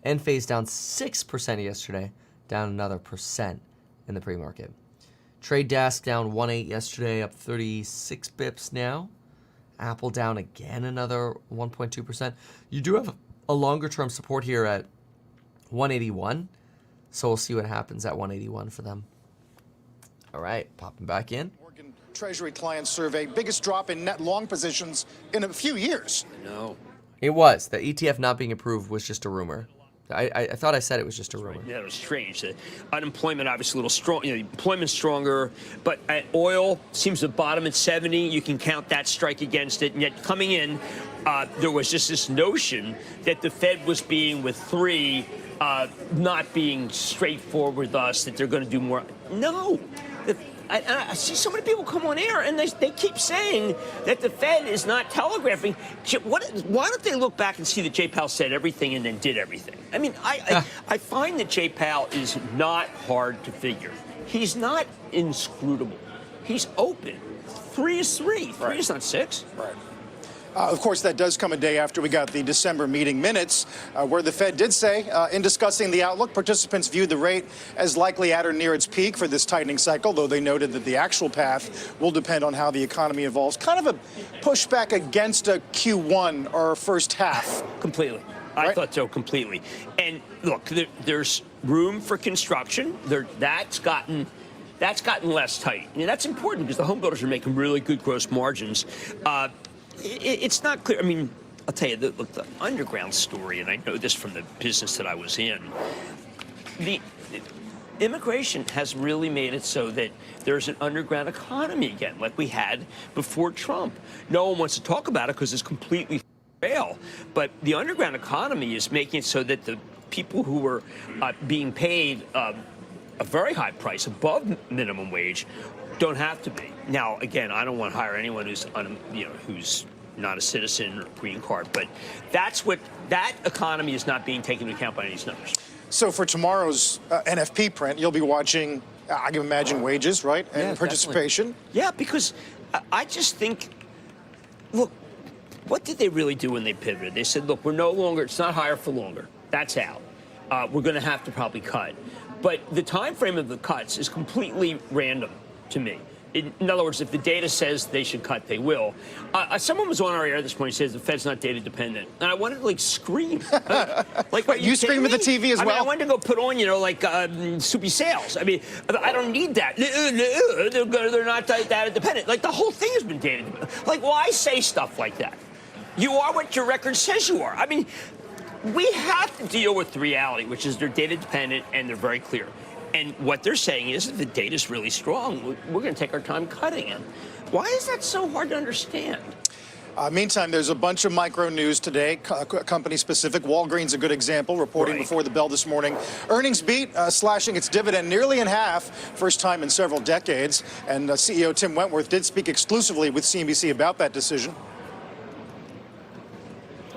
Enphase down 6% yesterday, down another percent in the pre-market. Trade Desk down 1.8 yesterday, up 36 bips now. Apple down again another 1.2%. You do have a longer-term support here at 181, so we'll see what happens at 181 for them. All right, popping back in. Treasury client survey, biggest drop in net long positions in a few years. No. It was. The ETF not being approved was just a rumor. I thought I said it was just a rumor. Yeah, it was strange. The unemployment obviously a little strong. You know, employment's stronger, but oil seems to bottom at 70. You can count that strike against it. And yet coming in, there was just this notion that the Fed was being with 3, not being straightforward with us, that they're going to do more. No. I see so many people come on air and they keep saying that the Fed is not telegraphing. Why don't they look back and see that Jay Powell said everything and then did everything? I mean, I find that Jay Powell is not hard to figure. He's not inscrutable. He's open. 3 is 3. 3 is not 6. Right. Of course, that does come a day after we got the December meeting minutes, where the Fed did say, in discussing the outlook, participants viewed the rate as likely at or near its peak for this tightening cycle, though they noted that the actual path will depend on how the economy evolves. Kind of a pushback against a Q1 or first half. Completely. Right? I thought so completely. And look, there's room for construction. That's gotten less tight. And that's important because the home builders are making really good gross margins. It's not clear. I mean, I'll tell you, the underground story, and I know this from the business that I was in, the immigration has really made it so that there's an underground economy again, like we had before Trump. No one wants to talk about it because it's completely fail. But the underground economy is making it so that the people who were being paid a very high price, above minimum wage, don't have to be. Now, again, I don't want to hire anyone who's who's not a citizen or green card, but that economy is not being taken into account by these numbers. So for tomorrow's NFP print, you'll be watching, I can imagine, wages, right, and Yeah, participation. Definitely. Yeah, because I just think, look, what did they really do when they pivoted? They said, look, it's not higher for longer. That's out. We're going to have to probably cut. But the time frame of the cuts is completely random to me. In other words, if the data says they should cut, they will. Someone was on our air this morning, says the Fed's not data dependent, and I wanted to scream. Like, Wait, you scream at the TV as well? I mean, I wanted to go put on, Soupy Sales. I mean, I don't need that. They're not data dependent. Like, the whole thing has been data dependent. Like, why say stuff like that? You are what your record says you are. I mean, we have to deal with the reality, which is they're data dependent and they're very clear. And what they're saying is that the data's really strong. We're going to take our time cutting it. Why is that so hard to understand? Meantime, there's a bunch of micro news today, company specific. Walgreens, a good example, reporting before the bell this morning. Earnings beat, slashing its dividend nearly in half, first time in several decades. And CEO Tim Wentworth did speak exclusively with CNBC about that decision.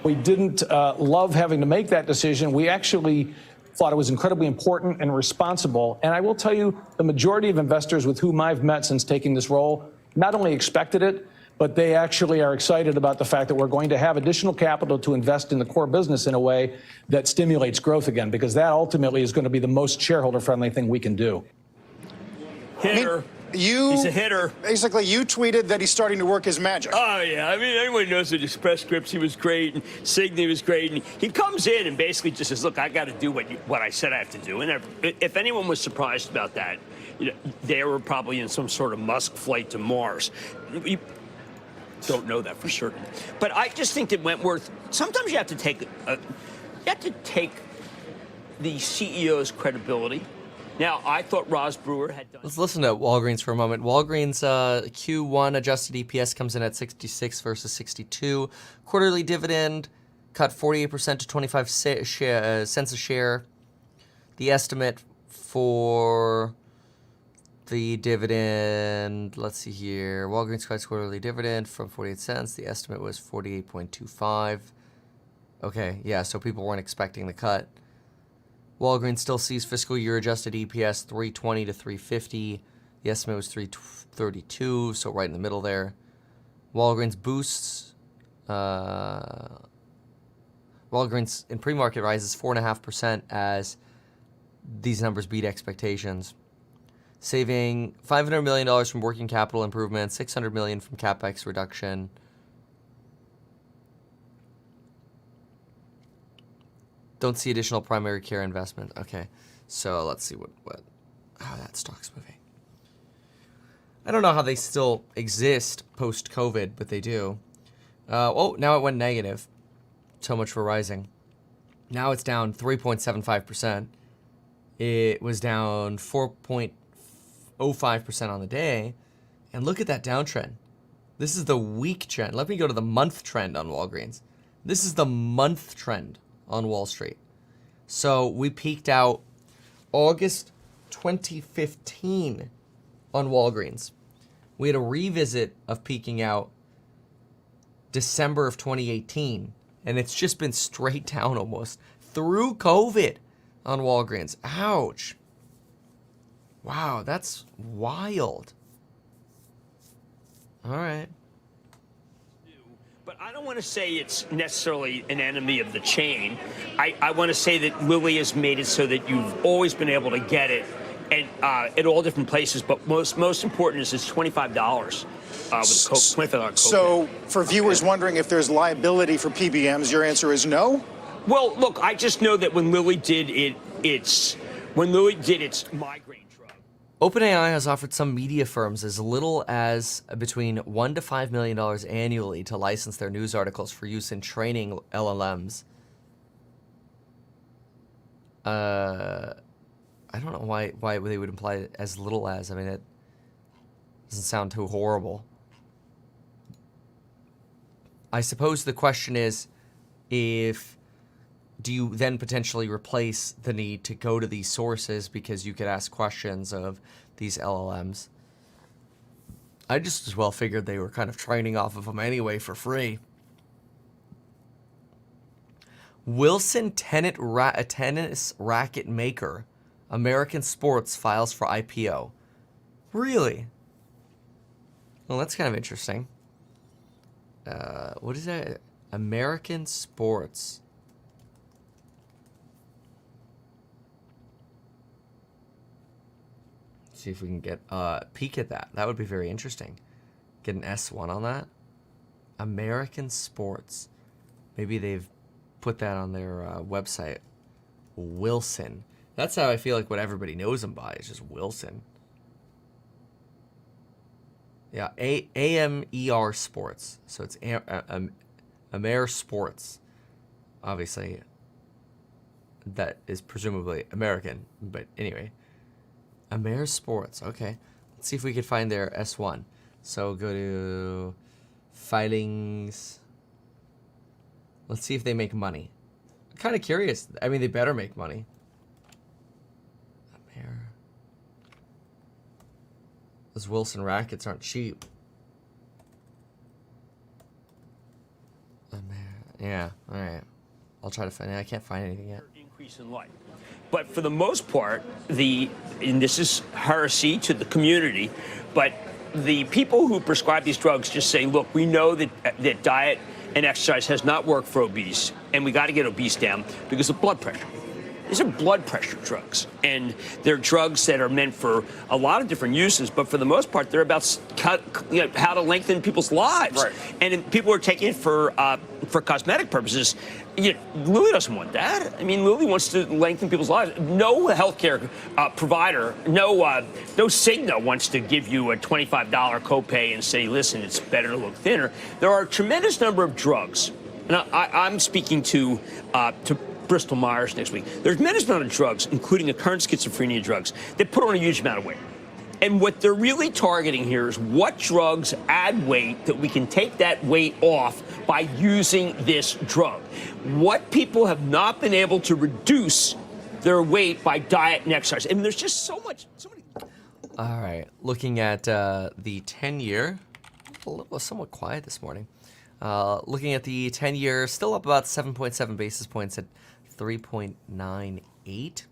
We didn't love having to make that decision. We actually thought it was incredibly important and responsible. And I will tell you, the majority of investors with whom I've met since taking this role not only expected it, but they actually are excited about the fact that we're going to have additional capital to invest in the core business in a way that stimulates growth again, because that ultimately is going to be the most shareholder-friendly thing we can do. Hitter. He's a hitter. Basically, you tweeted that he's starting to work his magic. Oh, yeah. I mean, everyone knows that Express Scripts, he was great, and Cigna was great. And he comes in and basically just says, look, I got to do what I said I have to do. And if anyone was surprised about that, they were probably in some sort of Musk flight to Mars. You don't know that for certain. But I just think that Wentworth, sometimes you have to take the CEO's credibility. Now, I thought Roz Brewer had done... Let's listen to Walgreens for a moment. Walgreens Q1 adjusted EPS comes in at 66 versus 62. Quarterly dividend cut 48% to 25 cents a share. The estimate for the dividend, let's see here. Walgreens cuts quarterly dividend from 48 cents. The estimate was 48.25. Okay, yeah, so people weren't expecting the cut. Walgreens still sees fiscal year adjusted EPS 320 to 350. The estimate was 332, so right in the middle there. Walgreens boosts. Walgreens in pre-market rises 4.5% as these numbers beat expectations. Saving $500 million from working capital improvements, $600 million from capex reduction. Don't see additional primary care investment. Okay, so let's see how that stock's moving. I don't know how they still exist post-COVID, but they do. Oh, now it went negative. So much for rising. Now it's down 3.75%. It was down 4.05% on the day. And look at that downtrend. This is the week trend. Let me go to the month trend on Walgreens. This is the month trend on Wall Street. So we peaked out August 2015 on Walgreens. We had a revisit of peaking out December of 2018. And it's just been straight down almost through COVID on Walgreens. Ouch. Wow, that's wild. All right. But I don't want to say it's necessarily an enemy of the chain. I want to say that Lilly has made it so that you've always been able to get it at all different places. But most important is it's $25 with $25 copay. So for viewers wondering if there's liability for PBMs, your answer is no? Well, look, I just know that when Lilly did its migraine drug. OpenAI has offered some media firms as little as between $1 to $5 million annually to license their news articles for use in training LLMs. I don't know why they would imply as little as. I mean, it doesn't sound too horrible. I suppose the question is, do you then potentially replace the need to go to these sources because you could ask questions of these LLMs? I just as well figured they were kind of training off of them anyway for free. Wilson tennis racket maker, American Sports files for IPO. Really? Well, that's kind of interesting. What is that? American Sports. See if we can get a peek at that. That would be very interesting. Get an S1 on that. American Sports. Maybe they've put that on their website. Wilson. That's how I feel like what everybody knows them by is just Wilson. Yeah, AMER Sports. So it's Amer Sports. Obviously, that is presumably American. But anyway, Amer Sports. Okay. Let's see if we could find their S1. So go to filings. Let's see if they make money. I'm kind of curious. I mean, they better make money. Those Wilson rackets aren't cheap. Yeah, all right. I'll try to find it. I can't find anything yet. Increase in life. But for the most part, and this is heresy to the community, but the people who prescribe these drugs just say, look, we know that diet and exercise has not worked for obese, and we got to get obese down because of blood pressure. These are blood pressure drugs, and they're drugs that are meant for a lot of different uses, but for the most part, they're about how to lengthen people's lives. Right. And if people are taking it for cosmetic purposes. Lilly doesn't want that. I mean, Lilly wants to lengthen people's lives. No healthcare provider, no Cigna wants to give you a $25 copay and say, listen, it's better to look thinner. There are a tremendous number of drugs, and I'm speaking to Bristol Myers next week. There's a tremendous amount of drugs, including the current schizophrenia drugs, that put on a huge amount of weight. And what they're really targeting here is what drugs add weight that we can take that weight off by using this drug. What people have not been able to reduce their weight by diet and exercise. And there's just so many. All right, looking at the 10-year, somewhat quiet this morning. Looking at the 10-year, still up about 7.7 basis points at 3.98.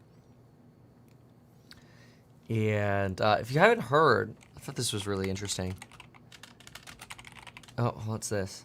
And if you haven't heard, I thought this was really interesting. Oh, what's this?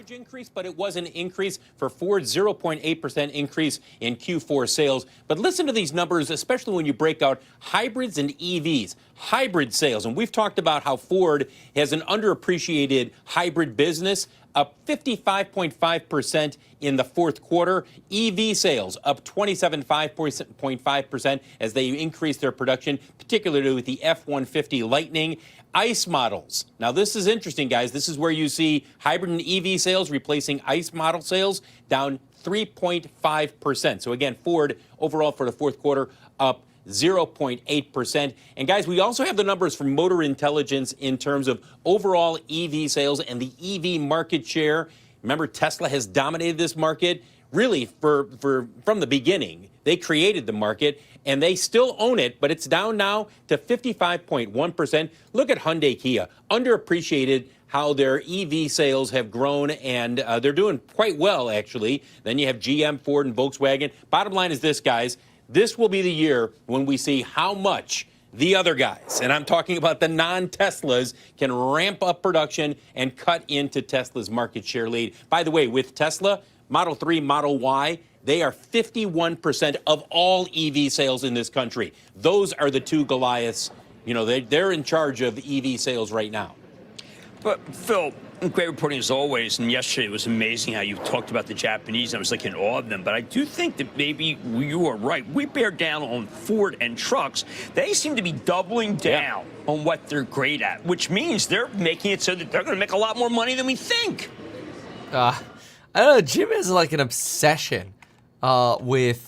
huge increase, but it was an increase for Ford, 0.8% increase in Q4 sales. But listen to these numbers, especially when you break out hybrids and EVs. Hybrid sales, and we've talked about how Ford has an underappreciated hybrid business, up 55.5% in the fourth quarter. EV sales up 27.5% as they increase their production, particularly with the F-150 Lightning. ICE models. Now, this is interesting, guys. This is where you see hybrid and EV sales replacing ICE model sales, down 3.5%. So again, Ford overall for the fourth quarter up 0.8%. And guys, we also have the numbers from Motor Intelligence in terms of overall EV sales and the EV market share. Remember, Tesla has dominated this market really from the beginning. They created the market and they still own it, but it's down now to 55.1%. Look at Hyundai Kia, underappreciated how their EV sales have grown, and they're doing quite well, actually. Then you have GM, Ford, and Volkswagen. Bottom line is this, guys. This will be the year when we see how much the other guys, and I'm talking about the non-Teslas, can ramp up production and cut into Tesla's market share lead. By the way, with Tesla, Model 3, Model Y, they are 51% of all EV sales in this country. Those are the two Goliaths. You know, they're in charge of EV sales right now. But, Phil, great reporting as always. And yesterday it was amazing how you talked about the Japanese. I was like in awe of them. But I do think that maybe you are right. We bear down on Ford and trucks. They seem to be doubling down on what they're great at, which means they're making it so that they're going to make a lot more money than we think. I don't know. Jim has like an obsession with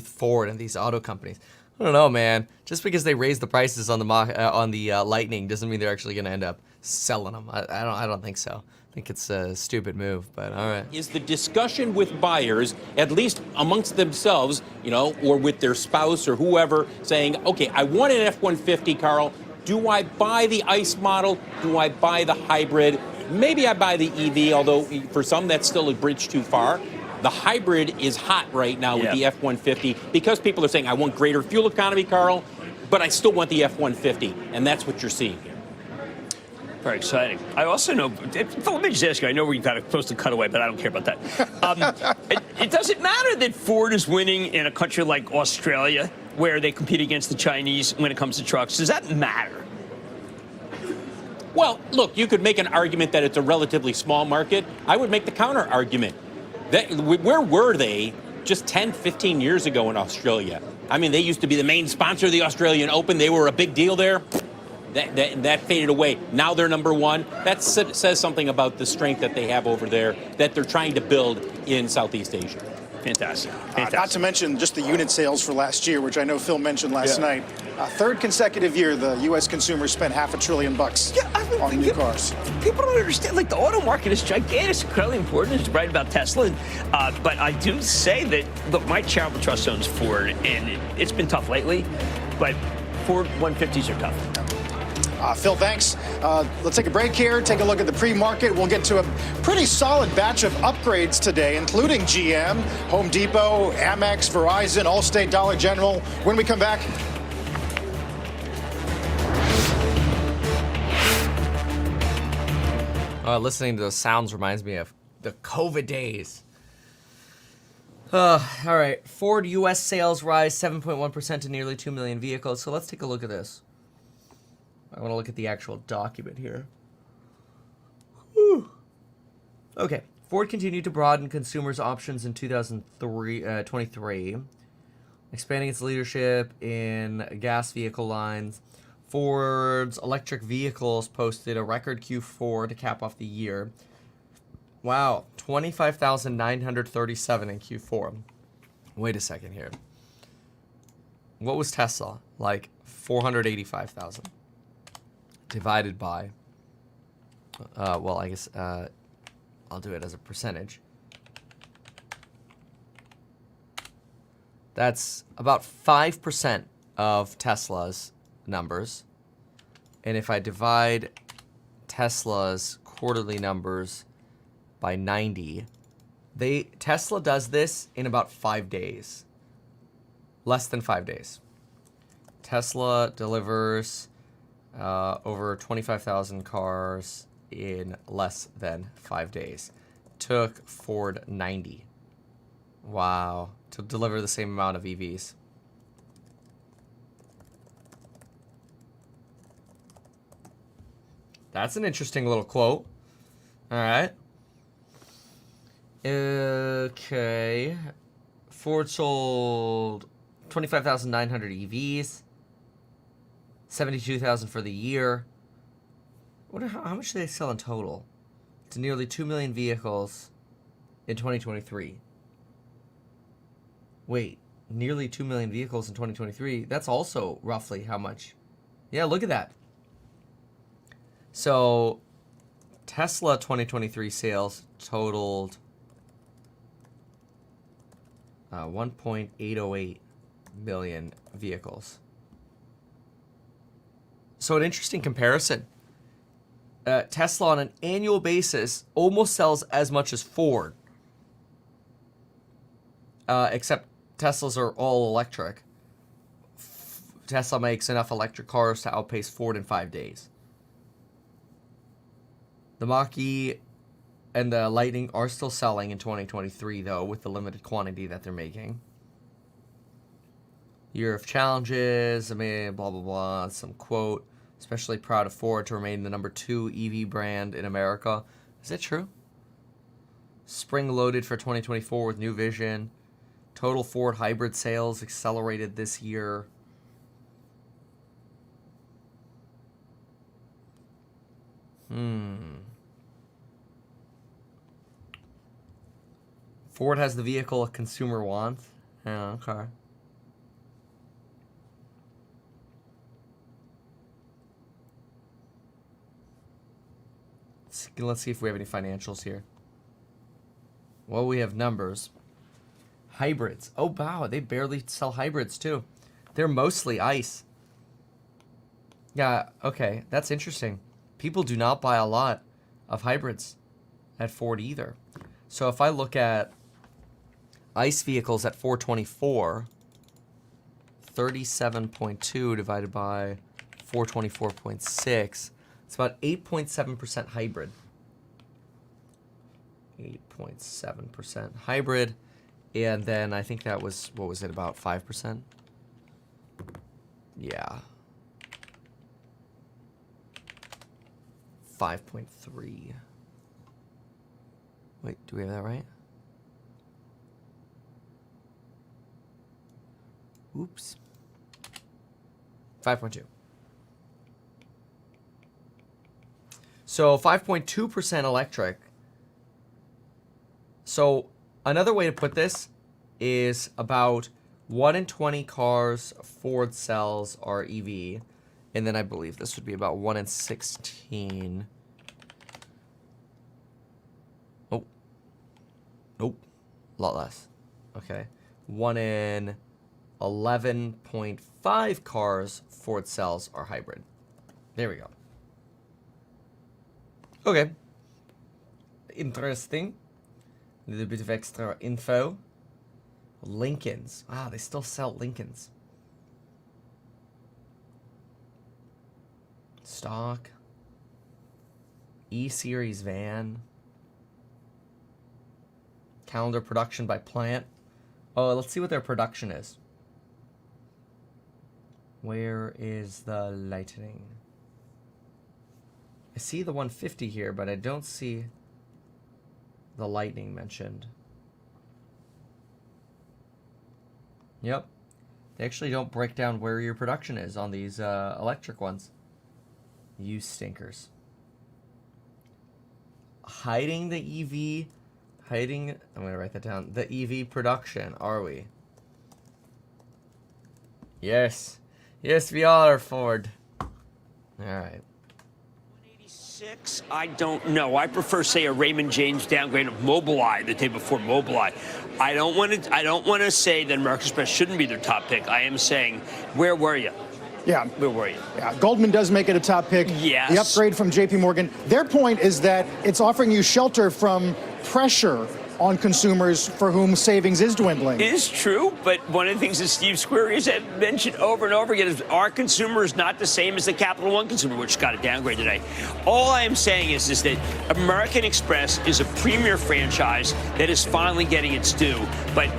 Ford and these auto companies. I don't know, man. Just because they raise the prices on the Lightning doesn't mean they're actually going to end up selling them. I don't think so. I think it's a stupid move, but all right. Is the discussion with buyers, at least amongst themselves, you know, or with their spouse or whoever, saying, okay, I want an F-150, Carl. Do I buy the ICE model? Do I buy the hybrid? Maybe I buy the EV, although for some that's still a bridge too far. The hybrid is hot right now with the F-150 because people are saying, I want greater fuel economy, Carl, but I still want the F-150, and that's what you're seeing here. Very exciting. I also know, Phil, let me just ask you, I know we've got a close to cutaway, but I don't care about that. It doesn't matter that Ford is winning in a country like Australia, where they compete against the Chinese when it comes to trucks. Does that matter? Well, look, you could make an argument that it's a relatively small market. I would make the counter argument. Where were they just 10, 15 years ago in Australia? I mean, they used to be the main sponsor of the Australian Open. They were a big deal there. That faded away. Now they're number one. That says something about the strength that they have over there that they're trying to build in Southeast Asia. Fantastic. Not to mention just the unit sales for last year, which I know Phil mentioned last night. Third consecutive year, the U.S. consumer spent $500 billion on new cars. People don't understand. Like, the auto market is gigantic. It's incredibly important. It's right about Tesla. But I do say that, look, my charitable trust owns Ford, and it's been tough lately. But Ford 150s are tough. Phil, thanks. Let's take a break here, take a look at the pre-market. We'll get to a pretty solid batch of upgrades today, including GM, Home Depot, Amex, Verizon, Allstate, Dollar General. When we come back. Listening to those sounds reminds me of the COVID days. All right, Ford U.S. sales rise 7.1% to nearly 2 million vehicles. So let's take a look at this. I want to look at the actual document here. Whew. Okay. Ford continued to broaden consumers' options in 2023, expanding its leadership in gas vehicle lines. Ford's electric vehicles posted a record Q4 to cap off the year. Wow, 25,937 in Q4. Wait a second here. What was Tesla? Like 485,000. Divided by, well, I guess I'll do it as a percentage. That's about 5% of Tesla's numbers. And if I divide Tesla's quarterly numbers by 90, Tesla does this in about 5 days. Less than 5 days. Tesla delivers over 25,000 cars in less than 5 days. Took Ford 90. Wow. To deliver the same amount of EVs. That's an interesting little quote. All right. Okay. Ford sold 25,900 EVs. 72,000 for the year. How much do they sell in total? To nearly 2 million vehicles in 2023. Wait, nearly 2 million vehicles in 2023. That's also roughly how much. Yeah, look at that. So, Tesla 2023 sales totaled 1.808 million vehicles. So, an interesting comparison. Tesla on an annual basis almost sells as much as Ford. Except Teslas are all electric. Tesla makes enough electric cars to outpace Ford in 5 days. The Mach-E and the Lightning are still selling in 2023, though, with the limited quantity that they're making. Year of challenges, blah, blah, blah, some quote. Especially proud of Ford to remain the #2 EV brand in America. Is that true? Spring loaded for 2024 with new vision. Total Ford hybrid sales accelerated this year. Ford has the vehicle a consumer wants. Yeah, okay. Let's see if we have any financials here. Well, we have numbers. Hybrids. Oh, wow. They barely sell hybrids, too. They're mostly ICE. Yeah, okay. That's interesting. People do not buy a lot of hybrids at Ford either. So if I look at ICE vehicles at 424, 37.2 divided by 424.6, it's about 8.7% hybrid. 8.7% hybrid. And then I think that was, what was it, about 5%? Yeah. 5.3. Wait, do we have that right? Oops. 5.2. So 5.2% electric. So another way to put this is about 1 in 20 cars Ford sells are EV. And then I believe this would be about 1 in 16. Oh. Nope. A lot less. Okay. 1 in 11.5 cars Ford sells are hybrid. There we go. Okay. Interesting. A little bit of extra info. Lincolns. Ah, they still sell Lincolns. Stock. E-Series van. Calendar production by plant. Oh, let's see what their production is. Where is the Lightning? I see the 150 here, but I don't see the Lightning mentioned. Yep. They actually don't break down where your production is on these electric ones. You stinkers. Hiding the EV... I'm going to write that down. The EV production, are we? Yes. Yes, we are, Ford. All right. 186? I don't know. I prefer, say, a Raymond James downgrade of Mobileye the day before Mobileye. I don't want to say that American Express shouldn't be their top pick. I am saying, where were you? Yeah. Where were you? Yeah. Goldman does make it a top pick. Yes. The upgrade from JP Morgan. Their point is that it's offering you shelter from pressure on consumers for whom savings is dwindling. It is true, but one of the things that Steve Squires has mentioned over and over again is our consumer is not the same as the Capital One consumer, which got a downgrade today. All I am saying is that American Express is a premier franchise that is finally getting its due, but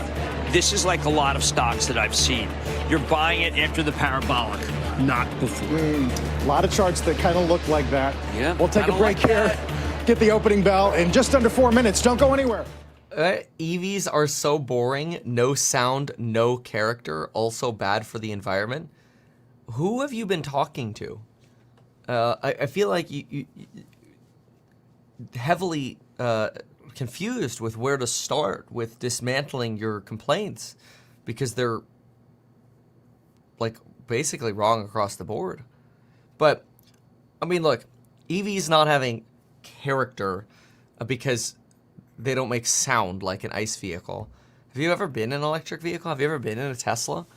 this is like a lot of stocks that I've seen. You're buying it after the parabolic, not before. A lot of charts that kind of look like that. Yeah, we'll take a break like here. Get the opening bell in just under 4 minutes. Don't go anywhere. EVs are so boring, no sound, no character, also bad for the environment. Who have you been talking to? I feel like you heavily confused with where to start with dismantling your complaints, because they're like basically wrong across the board. But I mean, look, EVs not having character because they don't make sound like an ICE vehicle. Have you ever been in an electric vehicle? Have you ever been in a Tesla?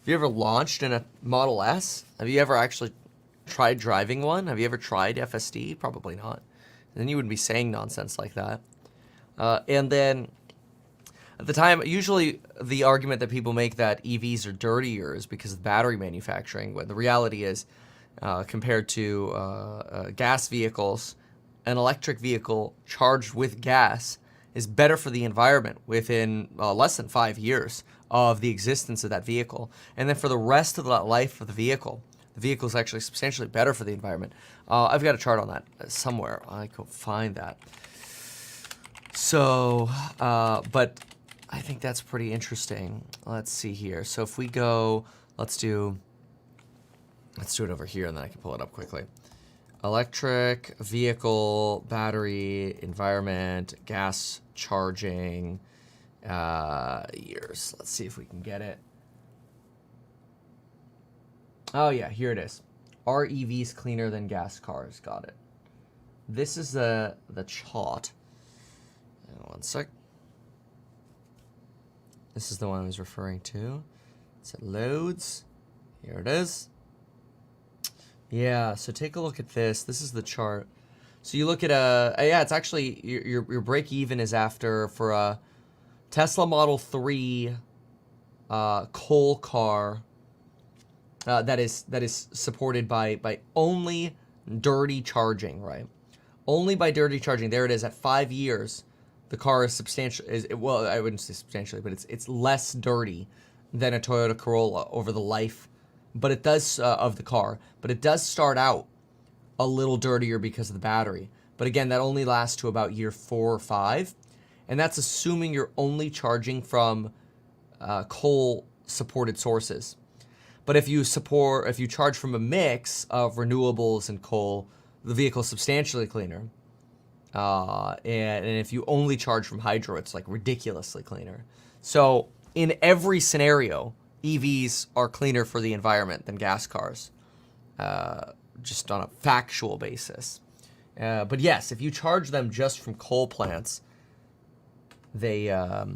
Have you ever launched in a Model S? Have you ever actually tried driving one? Have you ever tried FSD? Probably not. Then you wouldn't be saying nonsense like that. And then at the time, usually the argument that people make that EVs are dirtier is because of battery manufacturing, when the reality is, compared to gas vehicles, an electric vehicle charged with gas is better for the environment within less than 5 years of the existence of that vehicle. And then for the rest of the life of the vehicle is actually substantially better for the environment. I've got a chart on that somewhere. I could find that. So, but I think that's pretty interesting. Let's see here. So if we go, let's do it over here, and then I can pull it up quickly. Electric vehicle, battery, environment, gas charging, years. Let's see if we can get it. Oh yeah, here it is. Are EVs cleaner than gas cars? Got it. This is the chart. One sec. This is the one I was referring to. It loads. Here it is. Yeah, so take a look at this. This is the chart. So you look at yeah, it's actually your break even is after for a Tesla Model 3 coal car that is supported by only dirty charging, right? Only by dirty charging. There it is at 5 years. The car is well, I wouldn't say substantially, but it's less dirty than a Toyota Corolla over the life, but it does of the car. But it does start out a little dirtier because of the battery. But again, that only lasts to about year 4 or 5, and that's assuming you're only charging from coal-supported sources. But if you charge from a mix of renewables and coal, the vehicle is substantially cleaner. And if you only charge from hydro, it's like ridiculously cleaner. So in every scenario, EVs are cleaner for the environment than gas cars, just on a factual basis. But yes, if you charge them just from coal plants, they're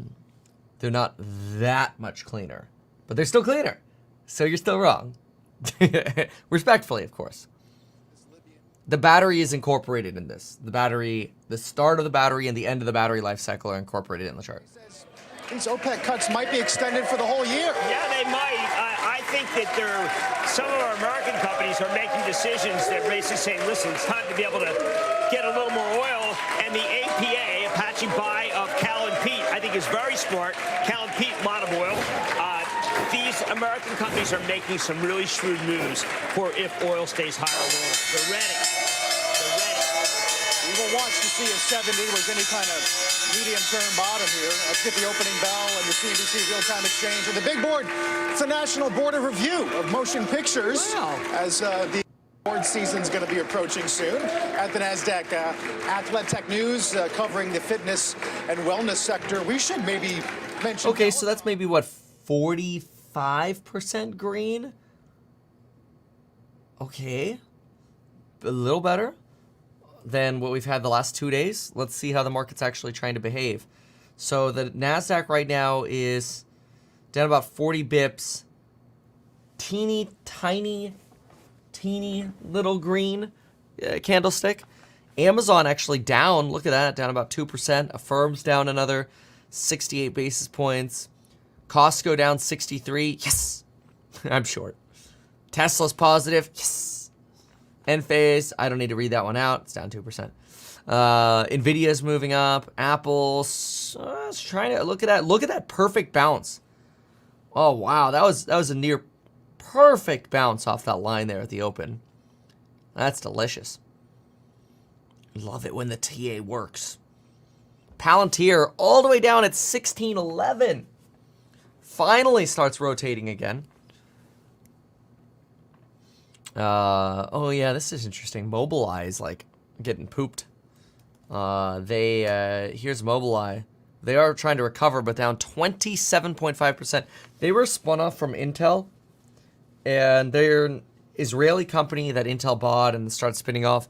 not that much cleaner, but they're still cleaner. So you're still wrong. Respectfully, of course. The battery is incorporated in this. The start of the battery and the end of the battery life cycle are incorporated in the chart. These OPEC cuts might be extended for the whole year. Yeah, they might. I think that some of our American companies are making decisions that basically saying, listen, it's time to be able to get a little more oil. And the APA, Apache buy of Cal and Pete, I think is very smart. Cal and Pete, a lot of oil. These American companies are making some really shrewd moves for if oil stays higher or lower. They're ready. We will watch to see if 70 was any kind of medium-term bottom here. Let's get the opening bell and the CNBC real-time exchange. And the big board, it's the National Board of Review of Motion Pictures. Wow. As the award season's going to be approaching soon. At the NASDAQ, Athlet Tech News covering the fitness and wellness sector. We should maybe mention... Okay, so that's maybe, what, 45% green? Okay. A little better than what we've had the last 2 days. Let's see how the market's actually trying to behave. So the NASDAQ right now is down about 40 bips. Teeny little green candlestick. Amazon actually down. Look at that, down about 2%. Affirm's down another 68 basis points. Costco down 63. Yes, I'm short. Tesla's positive. Yes. Enphase, I don't need to read that one out. It's down 2%. Nvidia's moving up. Apple's trying to look at that. Look at that perfect bounce. Oh wow, that was a near perfect bounce off that line there at the open. That's delicious. Love it when the TA works. Palantir all the way down at 1611. Finally starts rotating again. Oh yeah, this is interesting. Mobileye is like getting pooped. Here's Mobileye. They are trying to recover, but down 27.5%. They were spun off from Intel, and they're an Israeli company that Intel bought and started spinning off.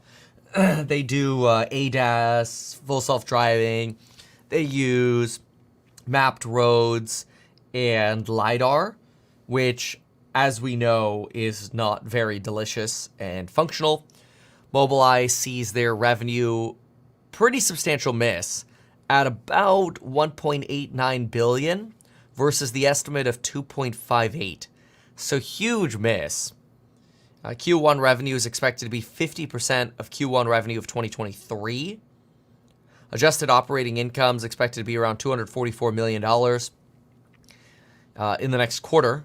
They do ADAS, full self-driving. They use mapped roads and LiDAR, which, as we know, is not very delicious and functional. Mobileye sees their revenue pretty substantial miss at about 1.89 billion versus the estimate of 2.58. So huge miss. Q1 revenue is expected to be 50% of Q1 revenue of 2023. Adjusted operating income is expected to be around $244 million in the next quarter.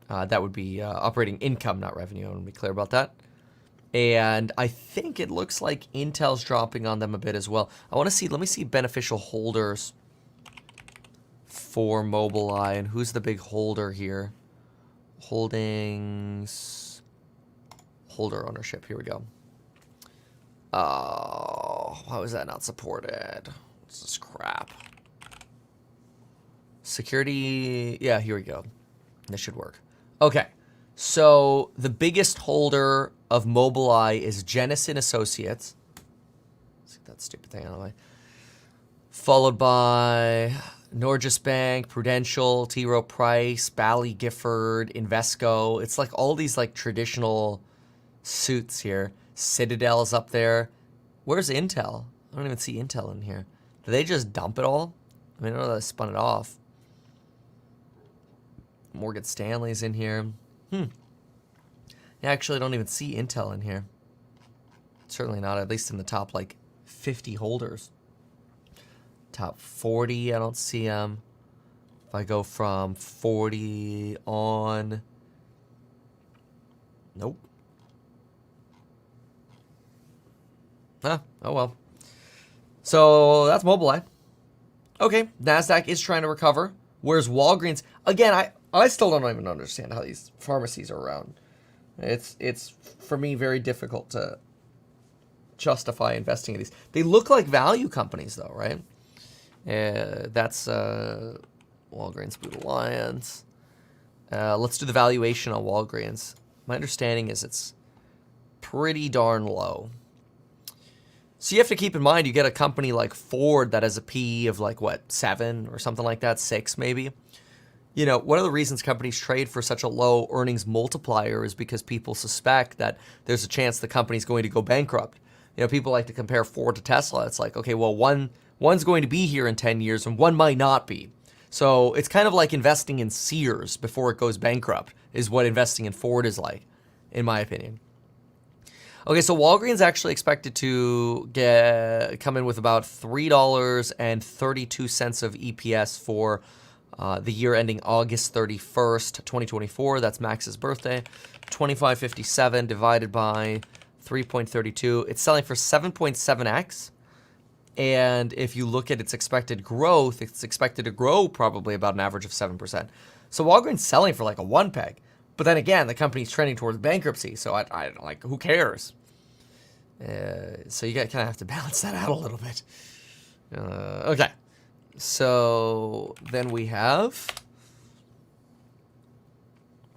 That would be operating income, not revenue. I want to be clear about that. And I think it looks like Intel's dropping on them a bit as well. Let me see beneficial holders for Mobileye. And who's the big holder here? Holdings, holder ownership. Here we go. Oh, why was that not supported? This is crap. Security. Yeah, here we go. This should work. Okay. So the biggest holder of Mobileye is Jennison Associates. Let's get that stupid thing out of the way. Followed by Norges Bank, Prudential, T. Rowe Price, Bally Gifford, Invesco. It's like all these like traditional suits here. Citadel is up there. Where's Intel? I don't even see Intel in here. Did they just dump it all? I mean, I don't know that they spun it off. Morgan Stanley's in here. Yeah, actually, I don't even see Intel in here. Certainly not, at least in the top, like, 50 holders. Top 40, I don't see them. If I go from 40 on... Nope. Huh, oh well. So, that's Mobileye. Okay, NASDAQ is trying to recover. Whereas Walgreens... Again, I still don't even understand how these pharmacies are around. It's for me very difficult to justify investing in these. They look like value companies though, right? That's Walgreens Blue Alliance. Let's do the valuation on Walgreens. My understanding is it's pretty darn low. So you have to keep in mind you get a company like Ford that has a PE of like what, 7 or something like that, 6 maybe. You know, one of the reasons companies trade for such a low earnings multiplier is because people suspect that there's a chance the company's going to go bankrupt. You know, people like to compare Ford to Tesla. It's like, okay, well, one's going to be here in 10 years and one might not be. So it's kind of like investing in Sears before it goes bankrupt is what investing in Ford is like, in my opinion. Okay, so Walgreens actually expected to come in with about $3.32 of EPS for the year ending August 31st, 2024. That's Max's birthday. 2557 divided by 3.32. It's selling for 7.7x. And if you look at its expected growth, it's expected to grow probably about an average of 7%. So Walgreens selling for like a 1 peg. But then again, the company's trending towards bankruptcy. So I don't like, who cares? So you kind of have to balance that out a little bit. Okay. So then we have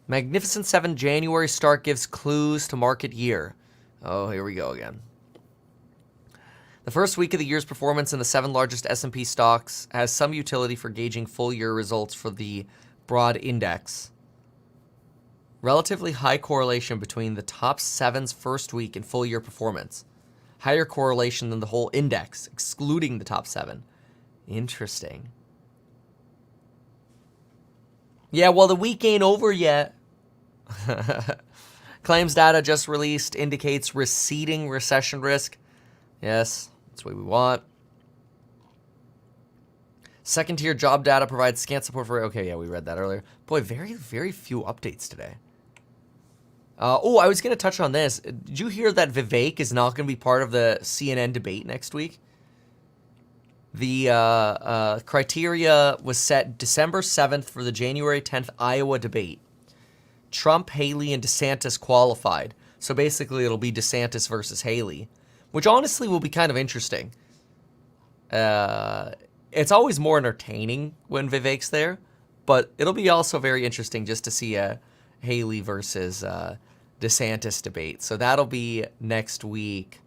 Magnificent 7 January start gives clues to market year. Oh, here we go again. The first week of the year's performance in the 7 largest S&P stocks has some utility for gauging full year results for the broad index. Relatively high correlation between the top 7's first week and full year performance. higher correlation than the whole index, excluding the top 7. Interesting. Yeah, well, the week ain't over yet. Claims data just released indicates receding recession risk. Yes, that's what we want. Second-tier job data provides scant support for... Okay, yeah, we read that earlier. Boy, very, very few updates today. Oh, I was going to touch on this. Did you hear that Vivek is not going to be part of the CNN debate next week? The criteria was set December 7th for the January 10th Iowa debate. Trump, Haley, and DeSantis qualified. So basically it'll be DeSantis versus Haley, which honestly will be kind of interesting. It's always more entertaining when Vivek's there, but it'll be also very interesting just to see a Haley versus DeSantis debate. So that'll be next week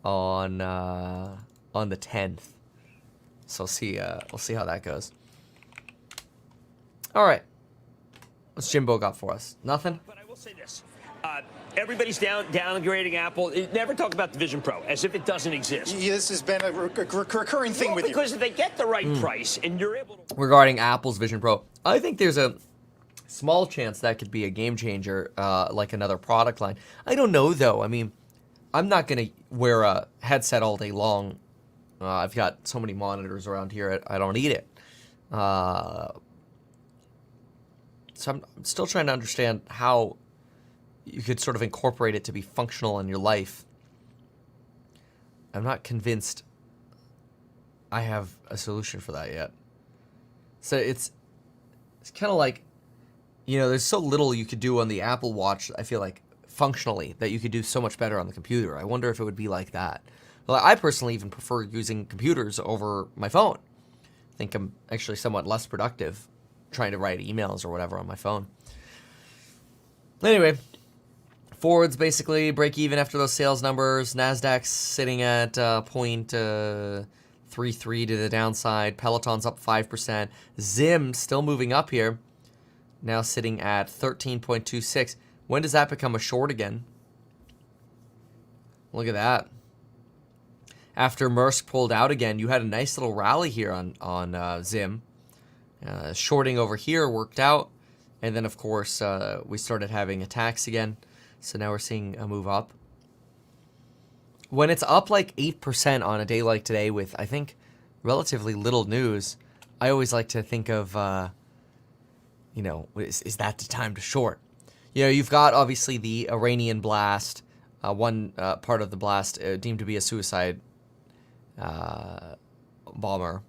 on the 10th. So we'll see how that goes. All right. What's Jimbo got for us? Nothing? But I will say this. Everybody's downgrading Apple. Never talk about the Vision Pro as if it doesn't exist. Yeah, this has been a recurring thing with you. Because if they get the right price and you're able to... Regarding Apple's Vision Pro, I think there's a small chance that could be a game changer, like another product line. I don't know, though. I mean, I'm not going to wear a headset all day long. I've got so many monitors around here, I don't need it. So I'm still trying to understand how you could sort of incorporate it to be functional in your life. I'm not convinced I have a solution for that yet. So it's kind of like, you know, there's so little you could do on the Apple Watch, I feel like, functionally, that you could do so much better on the computer. I wonder if it would be like that. Well, I personally even prefer using computers over my phone. I think I'm actually somewhat less productive trying to write emails or whatever on my phone. Anyway, Ford's basically break even after those sales numbers. Nasdaq's sitting at 0.33 to the downside. Peloton's up 5%. Zim still moving up here. Now sitting at 13.26. When does that become a short again? Look at that. After Maersk pulled out again, you had a nice little rally here on Zim. Shorting over here worked out. And then, of course, we started having attacks again. So now we're seeing a move up. When it's up like 8% on a day like today with, I think, relatively little news, I always like to think of, you know, is that the time to short? You know, you've got, obviously, the Iranian blast. One part of the blast deemed to be a suicide bomber.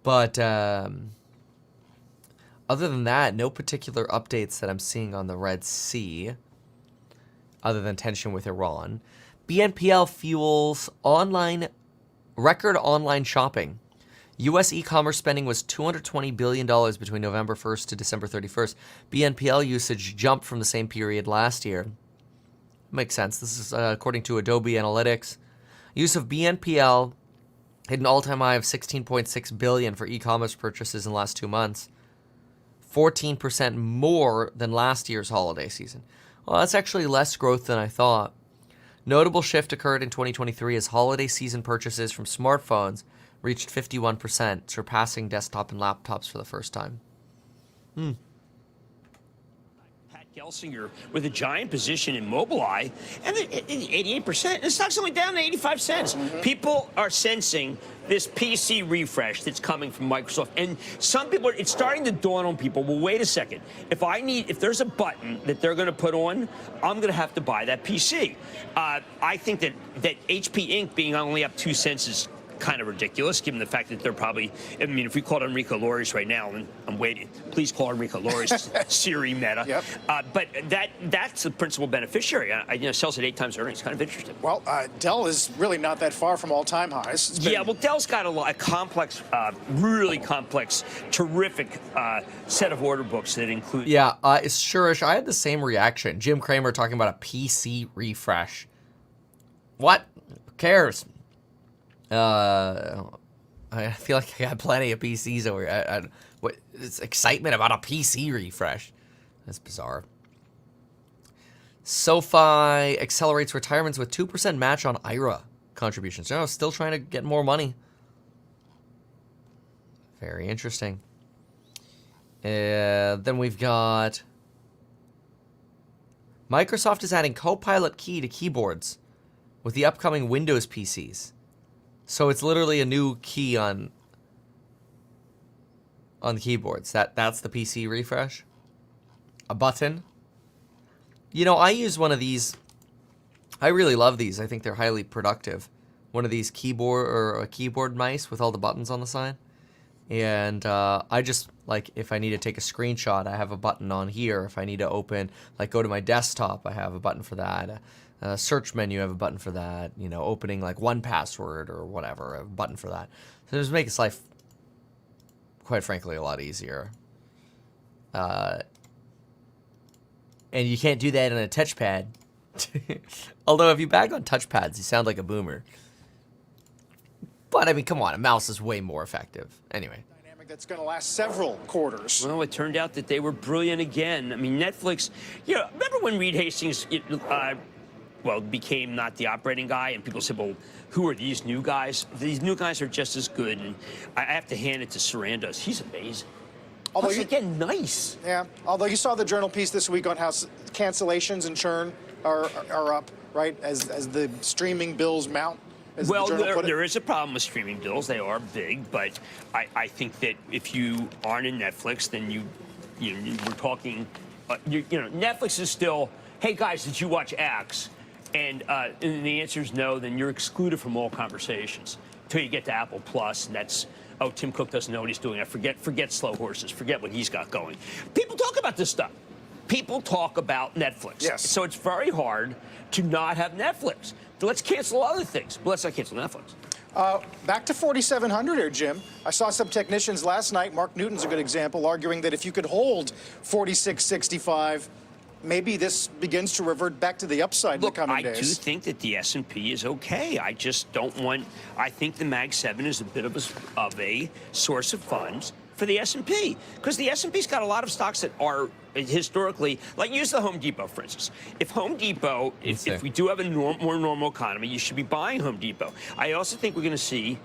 But other than that, no particular updates that I'm seeing on the Red Sea, other than tension with Iran. BNPL fuels record online shopping. U.S. e-commerce spending was $220 billion between November 1st to December 31st. BNPL usage jumped from the same period last year. Makes sense. This is according to Adobe Analytics. Use of BNPL hit an all-time high of $16.6 billion for e-commerce purchases in the last 2 months. 14% more than last year's holiday season. Well, that's actually less growth than I thought. Notable shift occurred in 2023 as holiday season purchases from smartphones reached 51%, surpassing desktop and laptops for the first time. Pat Gelsinger with a giant position in Mobileye, and 88%. The stock's only down to 85 cents. People are sensing this PC refresh that's coming from Microsoft, and some people, it's starting to dawn on people. Well, wait a second. If there's a button that they're going to put on, I'm going to have to buy that PC. I think that HP Inc. being only up 2 cents is kind of ridiculous, given the fact that they're probably, I mean, if we called Enrico Loris right now, and I'm waiting, please call Enrico Loris Siri Meta. Yep. But that's the principal beneficiary. Sells at 8 times earnings. Kind of interesting. Well, Dell is really not that far from all-time highs. Yeah, well, Dell's got a complex, really complex, terrific set of order books that include... Yeah, it's sure-ish. I had the same reaction. Jim Cramer talking about a PC refresh. What? Who cares? I feel like I got plenty of PCs over here. What this excitement about a PC refresh? That's bizarre. SoFi accelerates retirements with 2% match on IRA contributions. Still trying to get more money. Very interesting. Then we've got Microsoft is adding Copilot key to keyboards with the upcoming Windows PCs. So it's literally a new key on the keyboards. That's the PC refresh. A button. I use one of these. I really love these. I think they're highly productive. One of these keyboard mice with all the buttons on the side. And I just, like, if I need to take a screenshot, I have a button on here. If I need to open, like, go to my desktop, I have a button for that. Search menu, I have a button for that. Opening, like, 1Password or whatever, a button for that. So just makes life, quite frankly, a lot easier. And you can't do that on a touchpad. Although, if you bag on touchpads, you sound like a boomer. But, I mean, come on, a mouse is way more effective. Anyway. Dynamic that's going to last several quarters. Well, it turned out that they were brilliant again. I mean, Netflix, remember when Reed Hastings, became not the operating guy, and people said, well, who are these new guys? These new guys are just as good, and I have to hand it to Sarandos. He's amazing. Although Plus, again, nice. Yeah, although you saw the Journal piece this week on how cancellations and churn are up, right, as the streaming bills mount. Well, there is a problem with streaming bills. They are big, but I think that if you aren't in Netflix, then we're talking, Netflix is still, hey guys, did you watch X? And the answer is no, then you're excluded from all conversations until you get to Apple Plus, and that's, oh, Tim Cook doesn't know what he's doing. Forget slow horses. Forget what he's got going. People talk about this stuff. People talk about Netflix. Yes. So it's very hard to not have Netflix. Let's cancel other things, but let's not cancel Netflix. Back to 4,700 here, Jim. I saw some technicians last night, Mark Newton's a good example, arguing that if you could hold 46.65, maybe this begins to revert back to the upside in the coming days. I do think that the S&P is okay. I just don't want. I think the Mag 7 is a bit of a source of funds for the S&P, because the S&P's got a lot of stocks that are historically, like, use the Home Depot, for instance. If Home Depot, if we do have a more normal economy, you should be buying Home Depot. I also think we're going to see,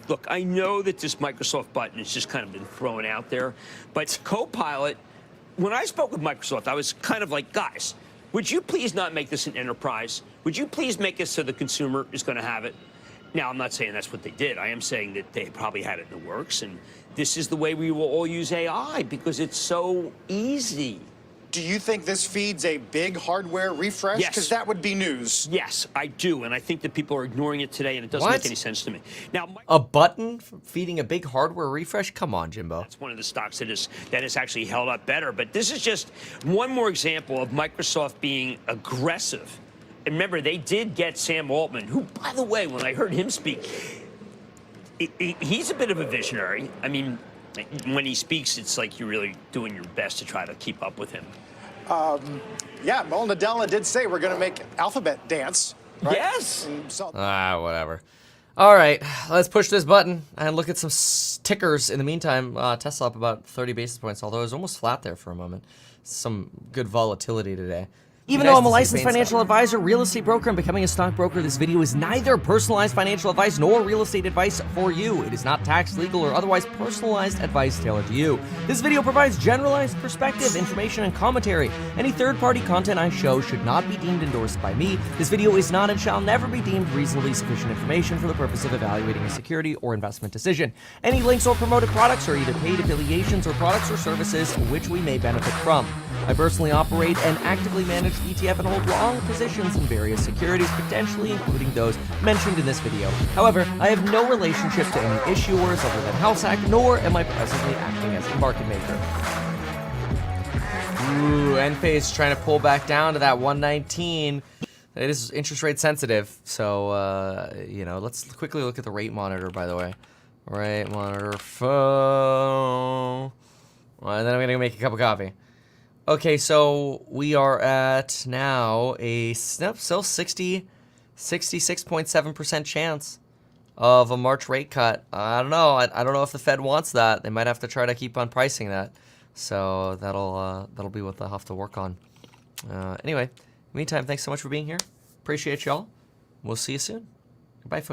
look, I know that this Microsoft button has just kind of been thrown out there, but Copilot, when I spoke with Microsoft, I was kind of like, guys, would you please not make this an enterprise? Would you please make it so the consumer is going to have it? Now, I'm not saying that's what they did. I am saying that they probably had it in the works, and this is the way we will all use AI because it's so easy. Do you think this feeds a big hardware refresh? Yes. Because that would be news. Yes, I do, and I think that people are ignoring it today, and it doesn't make any sense to me. Now, a button feeding a big hardware refresh? Come on, Jimbo. That's one of the stocks that is actually held up better. But this is just one more example of Microsoft being aggressive. And remember, they did get Sam Altman, who, by the way, when I heard him speak, he's a bit of a visionary. I mean, when he speaks, it's like you're really doing your best to try to keep up with him. Yeah, Mo Nadella did say we're going to make Alphabet dance. Right? Yes. Whatever. All right, let's push this button and look at some tickers. In the meantime, Tesla up about 30 basis points, although it was almost flat there for a moment. Some good volatility today. Even though I'm a licensed financial advisor, real estate broker, and becoming a stockbroker, this video is neither personalized financial advice nor real estate advice for you. It is not tax, legal, or otherwise personalized advice tailored to you. This video provides generalized perspective, information, and commentary. Any third-party content I show should not be deemed endorsed by me. This video is not and shall never be deemed reasonably sufficient information for the purpose of evaluating a security or investment decision. Any links or promoted products are either paid affiliations or products or services which we may benefit from. I personally operate and actively manage ETF and hold long positions in various securities, potentially including those mentioned in this video. However, I have no relationship to any issuers other than HouseHack, nor am I presently acting as a market maker. Ooh, Enphase trying to pull back down to that 119. It is interest rate sensitive, so, let's quickly look at the rate monitor, by the way. Rate monitor phone. Well, and then I'm going to make a cup of coffee. Okay, so we are at now still 66.7% chance of a March rate cut. I don't know. I don't know if the Fed wants that. They might have to try to keep on pricing that. So that'll be what they'll have to work on. Anyway, meantime, thanks so much for being here. Appreciate y'all. We'll see you soon. Goodbye, folks.